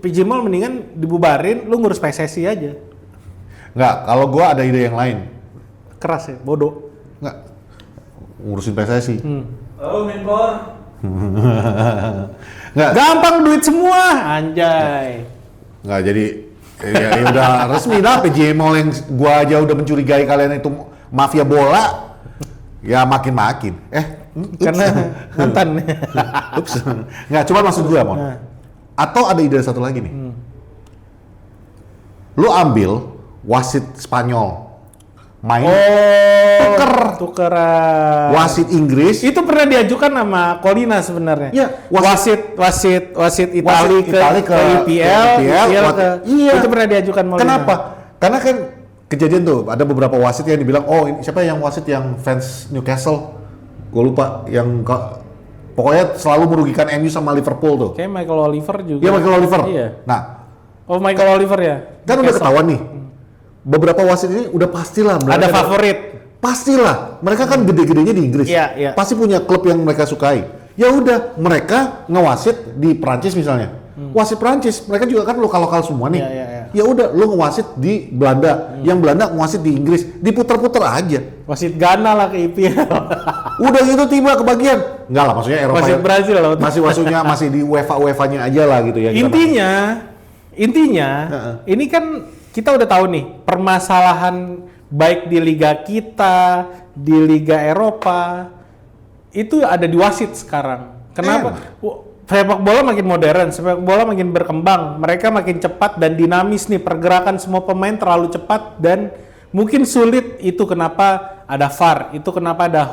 PJMOL mendingan dibubarin, lu ngurus PSSI aja. Nggak, kalau gua ada ide yang lain. Keras ya, bodoh. Nggak, ngurusin PSSI. Oh, Menpor. Nggak, Gampang duit semua, anjay. nggak jadi ya udah resmi dah PJMOL yang gua aja udah mencurigai kalian itu mafia bola. Ya makin-makin. Karena mantan. Ups. Nggak, cuma maksud gua, Mon. Nah. Atau ada ide satu lagi nih. Lu ambil wasit Spanyol main tukeran. wasit Inggris. Itu pernah diajukan sama Colina sebenarnya. Iya, wasit Itali ke IPL, iya. Itu pernah diajukan Molina. Kenapa? Karena kan kejadian tuh ada beberapa wasit yang dibilang, oh ini siapa yang wasit yang fans Newcastle? Gue lupa yang pokoknya selalu merugikan MU sama Liverpool tuh. Kayak Michael Oliver juga. Iya, Michael Oliver. Iya. Nah, Michael Oliver ya. kan udah ketahuan nih. Beberapa wasit ini udah pastilah mereka Ada favorit. Pastilah, mereka kan gede-gedenya di Inggris. Iya, iya. Pasti punya klub yang mereka sukai. Ya udah, mereka ngewasit di Prancis misalnya. Wasit Prancis, mereka juga kan lokal-lokal semua nih. Iya, iya, iya. Ya udah, lu ngewasit di Belanda, yang Belanda ngewasit di Inggris, diputer-puter aja. Wasit Ghana lah ke IPL. Udah gitu tiba kebagian. Enggak lah, maksudnya Eropa. Wasit ya, Brazil lah. masih wasitnya masih di UEFA-nya aja lah gitu ya. Intinya, ini kan kita udah tahu nih permasalahan baik di liga kita, di liga Eropa itu ada di wasit sekarang. Kenapa? Sepak bola makin modern, sepak bola makin berkembang, mereka makin cepat dan dinamis nih, pergerakan semua pemain terlalu cepat dan mungkin sulit. Itu kenapa ada VAR, itu kenapa ada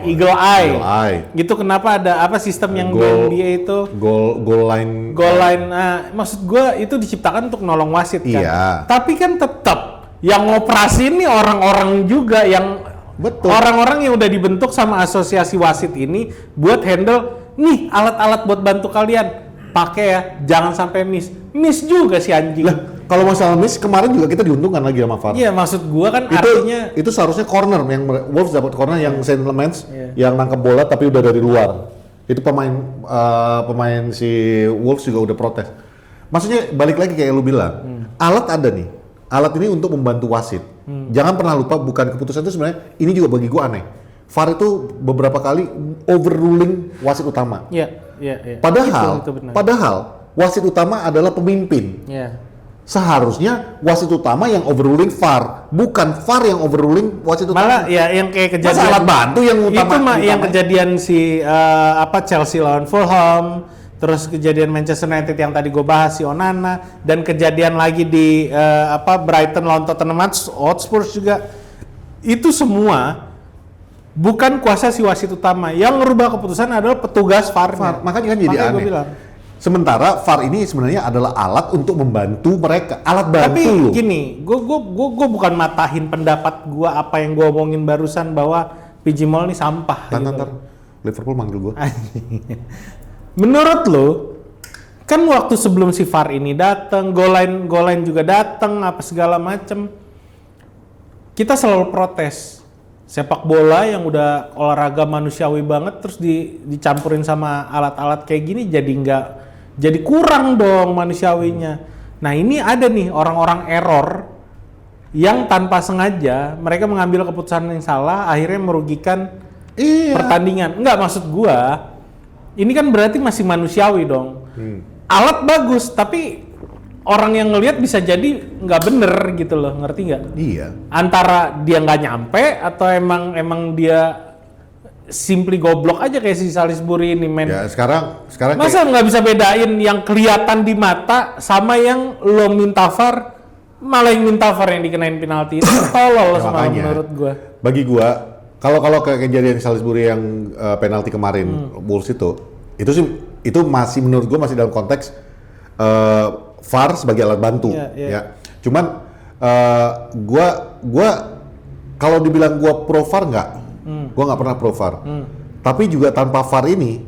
Eagle Eye. Gitu kenapa ada sistem yang di NBA itu goal line. Nah, maksud gue itu diciptakan untuk nolong wasit kan. Iya. Tapi kan tetap yang ngoperasi ini orang-orang juga yang Betul. Orang-orang yang udah dibentuk sama asosiasi wasit ini buat handle nih alat-alat buat bantu kalian. Pakai ya, jangan sampai miss. Miss juga si anjing. Lah, kalau masalah miss kemarin juga kita diuntungkan lagi sama VAR. Iya, maksud gua kan artinya itu seharusnya corner yang Wolves dapat corner yang Saint Lemans yang nangkep bola tapi udah dari luar. Itu pemain si Wolves juga udah protes. Maksudnya balik lagi kayak lu bilang, alat ada nih. Alat ini untuk membantu wasit. Jangan pernah lupa, bukan keputusan itu sebenarnya ini juga bagi gua aneh. VAR itu beberapa kali overruling wasit utama. Iya. Padahal wasit utama adalah pemimpin. Iya. Seharusnya wasit utama yang overruling VAR, bukan VAR yang overruling wasit utama. Malah ya yang kayak kejadian alat bantu yang utama. Itu yang kejadian si Chelsea lawan Fulham, terus kejadian Manchester United yang tadi gue bahas si Onana, dan kejadian lagi di Brighton lawan Tottenham Hotspur juga. Itu semua bukan kuasa si wasit utama. Yang merubah keputusan adalah petugas VAR. Makanya kan jadi aneh. Sementara VAR ini sebenarnya adalah alat untuk membantu mereka, alat bantu. Tapi gini, gue bukan matahin pendapat gue apa yang gue omongin barusan bahwa PJMOL ini sampah. Ntar Liverpool manggil gue. Menurut lo, kan waktu sebelum si VAR ini datang, goal line juga datang, apa segala macem, kita selalu protes. Sepak bola yang udah olahraga manusiawi banget terus dicampurin sama alat-alat kayak gini jadi kurang dong manusiawinya. Nah ini ada nih orang-orang error yang tanpa sengaja mereka mengambil keputusan yang salah, akhirnya merugikan pertandingan. Enggak, maksud gua ini kan berarti masih manusiawi dong. Alat bagus tapi orang yang ngelihat bisa jadi nggak bener gitu loh, ngerti nggak? Iya. Antara dia nggak nyampe atau emang dia simply goblok aja kayak si Salisbury ini, men. Ya sekarang masa nggak bisa bedain yang kelihatan di mata sama yang lo minta VAR Malah yang minta VAR yang dikenain penalti itu tolol semalam Makanya. menurut gua. Bagi gua, kalau kayak kejadian Salisbury yang penalti kemarin Wolves itu sih itu masih menurut gua masih dalam konteks VAR sebagai alat bantu, ya. Cuman gua kalau dibilang gua pro VAR nggak, gua nggak pernah pro VAR. Tapi juga tanpa VAR ini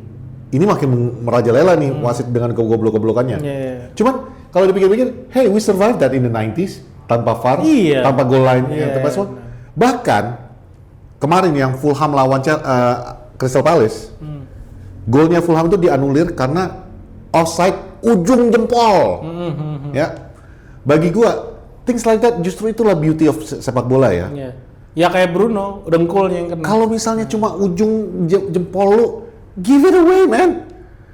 makin merajalela nih wasit dengan kegoblok-goblokannya. Cuman kalau dipikir-pikir, hey, we survived that in the 90s tanpa VAR, tanpa goal line, tanpa semua. Bahkan kemarin yang Fulham lawan Crystal Palace, golnya Fulham itu dianulir karena offside ujung jempol. Ya, bagi gua, things like that justru itulah beauty of sepak bola ya. Ya kayak Bruno, dengkulnya yang kena. Kalau misalnya cuma ujung jempol lu, give it away, man.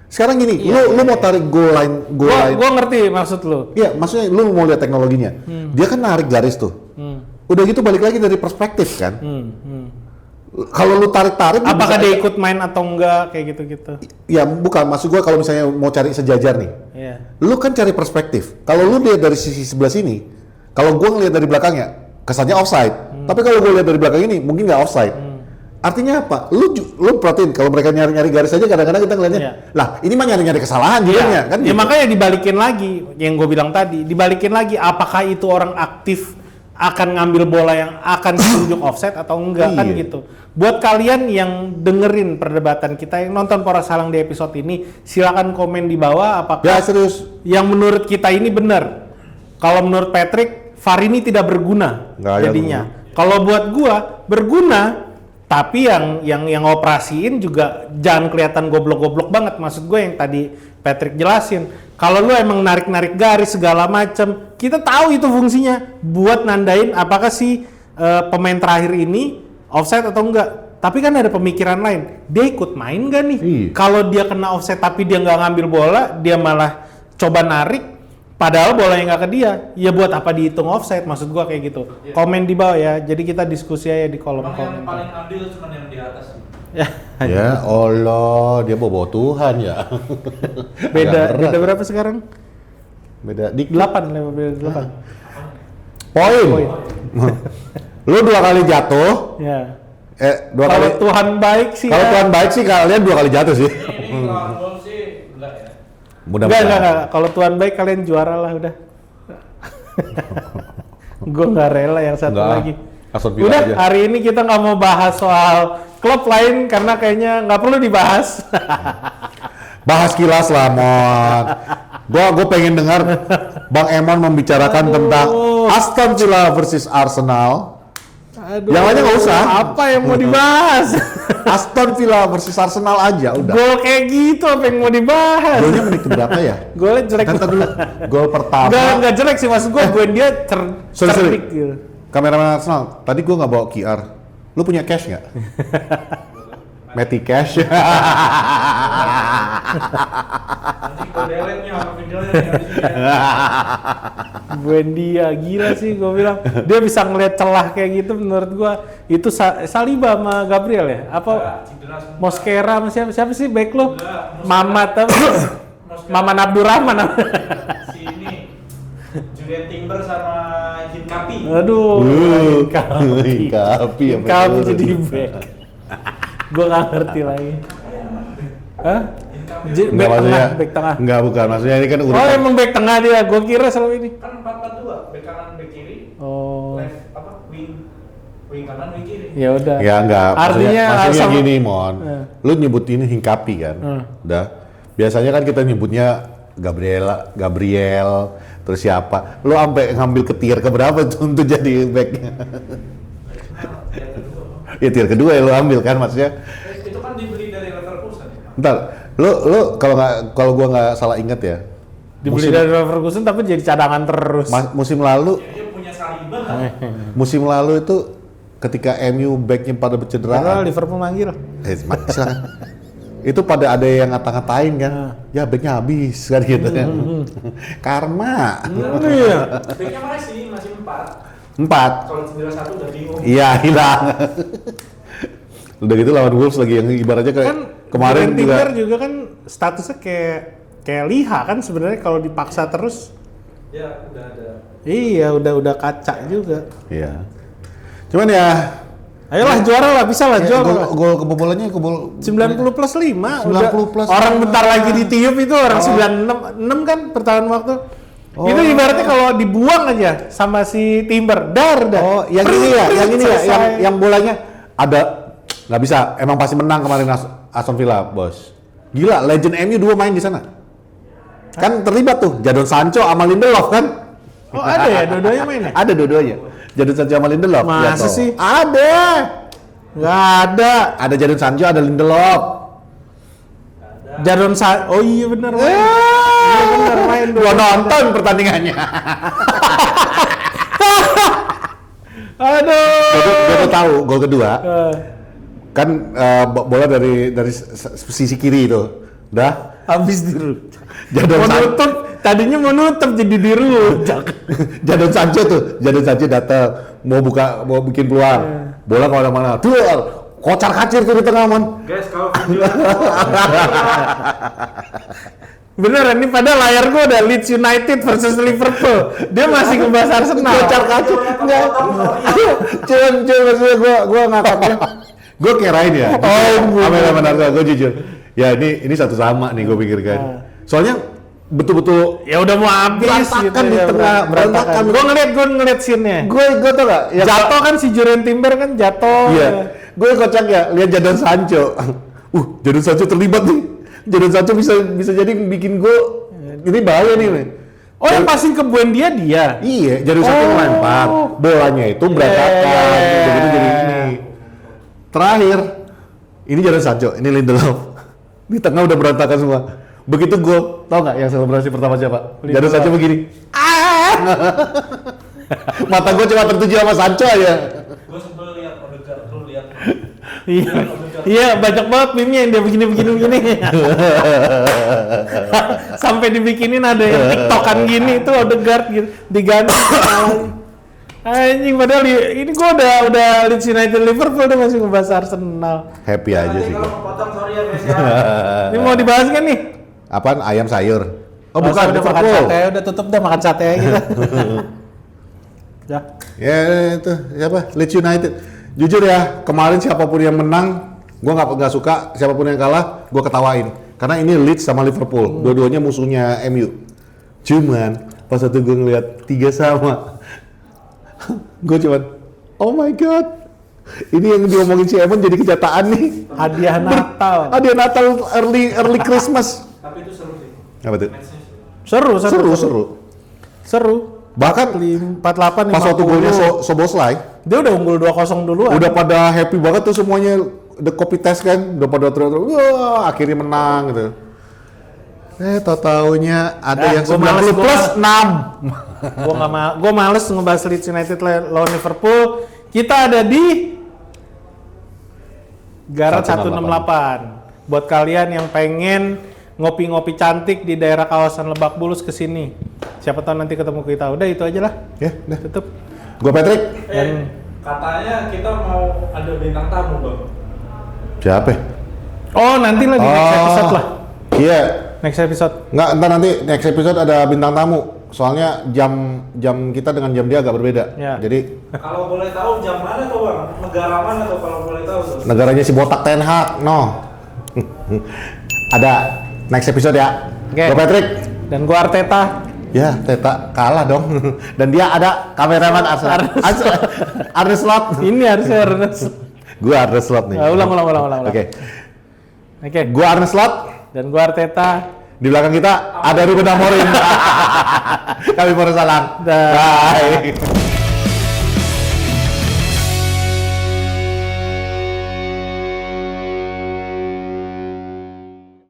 Sekarang gini, lu mau tarik goal line. Gua ngerti maksud lu. Iya, maksudnya lu mau lihat teknologinya. Dia kan narik garis tuh. Udah gitu balik lagi dari perspektif kan. Kalau lu tarik-tarik, apakah dia ikut main atau enggak kayak gitu-gitu? Ya bukan, maksud gua kalau misalnya mau cari sejajar nih. Lu kan cari perspektif. Kalau lu lihat dari sisi sebelah sini, kalau gua ngelihat dari belakangnya, kesannya offside. Tapi kalau gua lihat dari belakang ini, mungkin nggak offside. Artinya apa? Lu perhatiin kalau mereka nyari-nyari garis aja kadang-kadang kita ngeliatnya, lah ini mah nyari-nyari kesalahan jadinya kan? Ya makanya dibalikin lagi yang gue bilang tadi, dibalikin lagi apakah itu orang aktif akan ngambil bola yang akan ditunjuk offset atau enggak kan gitu. Buat kalian yang dengerin perdebatan kita, yang nonton Poros Salang di episode ini, silakan komen di bawah apakah serius yang menurut kita ini benar. Kalau menurut Patrick, VAR ini tidak berguna jadinya. Kalau buat gua berguna. Tapi yang operasiin juga jangan kelihatan goblok-goblok banget. Maksud gue yang tadi Patrick jelasin. Kalau lu emang narik-narik garis segala macem, kita tahu itu fungsinya buat nandain apakah si pemain terakhir ini offside atau enggak. Tapi kan ada pemikiran lain. Dia ikut main gak nih? Kalau dia kena offside tapi dia nggak ngambil bola, dia malah coba narik. Padahal bola yang nggak ke dia, ya buat apa dihitung offside? Maksud gua kayak gitu. Komen di bawah ya. Jadi kita diskusi aja di kolom komen. Yang paling adil cuma yang di atas. Ya Allah, dia bawa Tuhan ya. Beda berapa sekarang? Beda dikit. 8, 8. Poin. Lu 2 kali jatuh. Ya. 2 kali. Kalau Tuhan baik sih. Kalau Tuhan baik sih kalian 2 kali jatuh sih. Ini lawan Wolves sih enggak ya. Enggak. Kalau Tuhan baik kalian juara lah udah. Gue nggak rela yang satu lagi. Udah aja. Hari ini kita nggak mau bahas soal klub lain karena kayaknya nggak perlu dibahas. Bahas kilas lah, Mon. Gue pengen dengar Bang Emon membicarakan tentang Aston Villa versus Arsenal. Yang lainnya nggak usah. Apa yang mau dibahas? Aston Villa versus Arsenal aja udah. Gol kayak gitu apa yang mau dibahas? Golnya menit keberapa ya? Golnya jelek. Ntar dulu. Gol pertama. Nggak jelek sih maksud gue. Dia cerdik gitu. Kameramen Arsenal, tadi gue nggak bawa QR. Lu punya cash nggak? Meti cash. Nanti delete-nya apa videonya Buendia gila sih gue bilang. Dia bisa ngeliat celah kayak gitu menurut gue. Itu Saliba sama Gabriel ya? Apa Mosquera sama siapa sih back lo? Mamat Maman Abdurrahman. Si ini Julian Timber sama Hincapi. Aduh, Hincapi jadi back. Gue nggak ngerti lagi. Hah? Back tengah. Enggak, bukan. Maksudnya ini kan urutan. Oh, emang back tengah dia. Gue kira selalu ini. Kan 4-4-2, back kanan, back kiri. Oh. Left wing kanan, wing kiri. Ya udah. Ya enggak. Artinya maksudnya gini, Mon. Lu nyebut ini Hincapi kan? Udah. Biasanya kan kita nyebutnya Gabriel, terus siapa? Lu sampai ngambil ke tier keberapa tuh untuk jadi backnya? Ya tier kedua ya lu ambil kan maksudnya? Itu kan dibeli dari Leverkusen. Bentar, lu kalau gua nggak salah ingat ya. Dibeli dari Leverkusen tapi jadi cadangan terus. Musim lalu. Dia punya Saliba. Musim lalu itu ketika MU backnya pada bercederaan. Liverpool manggil. Itu pada ada yang ngata-ngatain kan, ya backnya habis kan gitu kan. Karma. Iya. Backnya masih 4. 4. Kalau cedera 1 udah bingung. Iya, hilang. Udah gitu lawan Wolves lagi yang ibaratnya kayak Kan kemarin juga kan statusnya kayak Liha kan sebenarnya kalau dipaksa terus Ya, udah ada. Iya, udah kaca juga. Iya. Cuman ya Ayolah juara lah, bisa lah juara. gol kebobolannya kebol 90 plus 5 90 plus orang 5. bentar lagi ditiup itu orang 96 kan pertahanan waktu. Itu ibaratnya kalau dibuang aja sama si Timber, dar. Oh, yang ini ya, yang bolanya ada nggak bisa. Emang pasti menang kemarin Aston Villa, bos. Gila, legend MU 2 main di sana. Kan terlibat tuh Jadon Sancho sama Lindelof kan? Oh, ada ya dua-duanya main ya? Ada dua-duanya. Jadon Sancho sama Lindelof. Masa toh. sih? Ada. Nggak ada. Ada Jadon Sancho, ada Lindelof. Oh iya bener main. Iya bener main. Gua nonton pertandingannya. Aduh. Gua tuh tahu gol kedua. Eh, Kan bola dari sisi kiri itu. Udah. habis diru. Jadon Sancho. Menutup, tadinya mau nutup jadi dirujak. Jadon Sancho datang mau bikin peluang. Bola kemana-mana. Duel, kocar kacir tuh di tengah man. Guys, kalau video Beneran, ini pada layar gua ada Leeds United versus Liverpool. Dia masih ngebahas Arsenal. Kocar kacir. Enggak. Cuman maksudnya gua ngakaknya. Gua kirain ya. Benar-benar gua jujur. Ya ini satu sama nih gua pikirkan. Soalnya betul-betul Ya udah mau habis berantakan gitu di ya, tengah, berantakan. Gua ngeliat scene-nya. Gue tau gak? Ya, Jatuh kan si Julian Timber kan jatuh. Iya. Gue kocak ya lihat Jadon Sancho. Jadon Sancho terlibat nih. Jadon Sancho bisa jadi bikin gue ini bahaya nih. Oh, yang passing ke Buendia dia. Iya, Jadon Sancho lempar. Bolanya itu berantakan. Jadi ini. Terakhir ini Jadon Sancho, ini Lindelof. Di tengah udah berantakan semua. Begitu gol, tau nggak yang selebrasi pertama siapa? Jadon Sancho begini. Mata gue cuma tertuju sama Sancho aja. gue sebel lihat Odegaard, lu lihat. Iya, banyak banget meme-nya yang dia begini. Sampai dibikinin ada yang TikTokan gini itu Odegaard gitu diganti. Anjing, padahal ini gua udah Leeds United Liverpool udah masih ngebahas Arsenal. Happy aja Nanti sih kalau gue. kepotong sorry ya guys ya. Ini mau dibahas kan nih? Apaan? Ayam sayur? Oh Masa bukan, udah makan Liverpool. sate, udah tutup dah makan sate aja kita. Ya. Ya itu siapa? Leeds United. Jujur ya, kemarin siapapun yang menang, gua nggak suka. Siapapun yang kalah, gua ketawain. Karena ini Leeds sama Liverpool, dua-duanya musuhnya MU. Cuman pas waktu gua ngeliat 3 sama, gua cuman, oh my god, ini yang diomongin si Emon jadi kenyataan nih. Hadiah Natal. Hadiah Natal early Christmas. Tapi itu seru sih. Apa tuh? Match-nya seru. Seru. Bahkan 48 pas waktu golnya Soboslai, dia udah unggul 2-0 duluan. udah pada happy banget tuh semuanya, udah copy test kan, udah pada teriak-teriak, wah akhirnya menang gitu. Tau-taunya ada yang gua males, 90 plus 6. Gua males ngebahas Leeds United lawan Liverpool. Kita ada di Garat 168. Buat kalian yang pengen ngopi-ngopi cantik di daerah kawasan Lebak Bulus kesini. Siapa tahu nanti ketemu kita. Udah itu aja lah. Ya, udah. Tutup. Gua Patrick. Katanya kita mau ada bintang tamu bang. Siapa? Oh, nanti lah di next episode lah. Iya. Next episode. Nggak, ntar nanti next episode ada bintang tamu. Soalnya jam kita dengan jam dia agak berbeda. Ya. Jadi Kalau boleh tahu jam mana tuh bang? Negara mana tuh kalau boleh tahu tuh? negaranya si botak Ten Hag, no. Ada next episode ya. Oke. Gua Patrick. Dan gua Arteta. Ya, Teta kalah dong. Dan dia ada kameraman Arne Slot. Ini harusnya Ernest. Gua Arne Slot nih. Ulang. Oke. Oke. Gua Arne Slot. Dan gua Arteta. Di belakang kita ada Ruben Amorim. Kami Salang. Dah. Bye.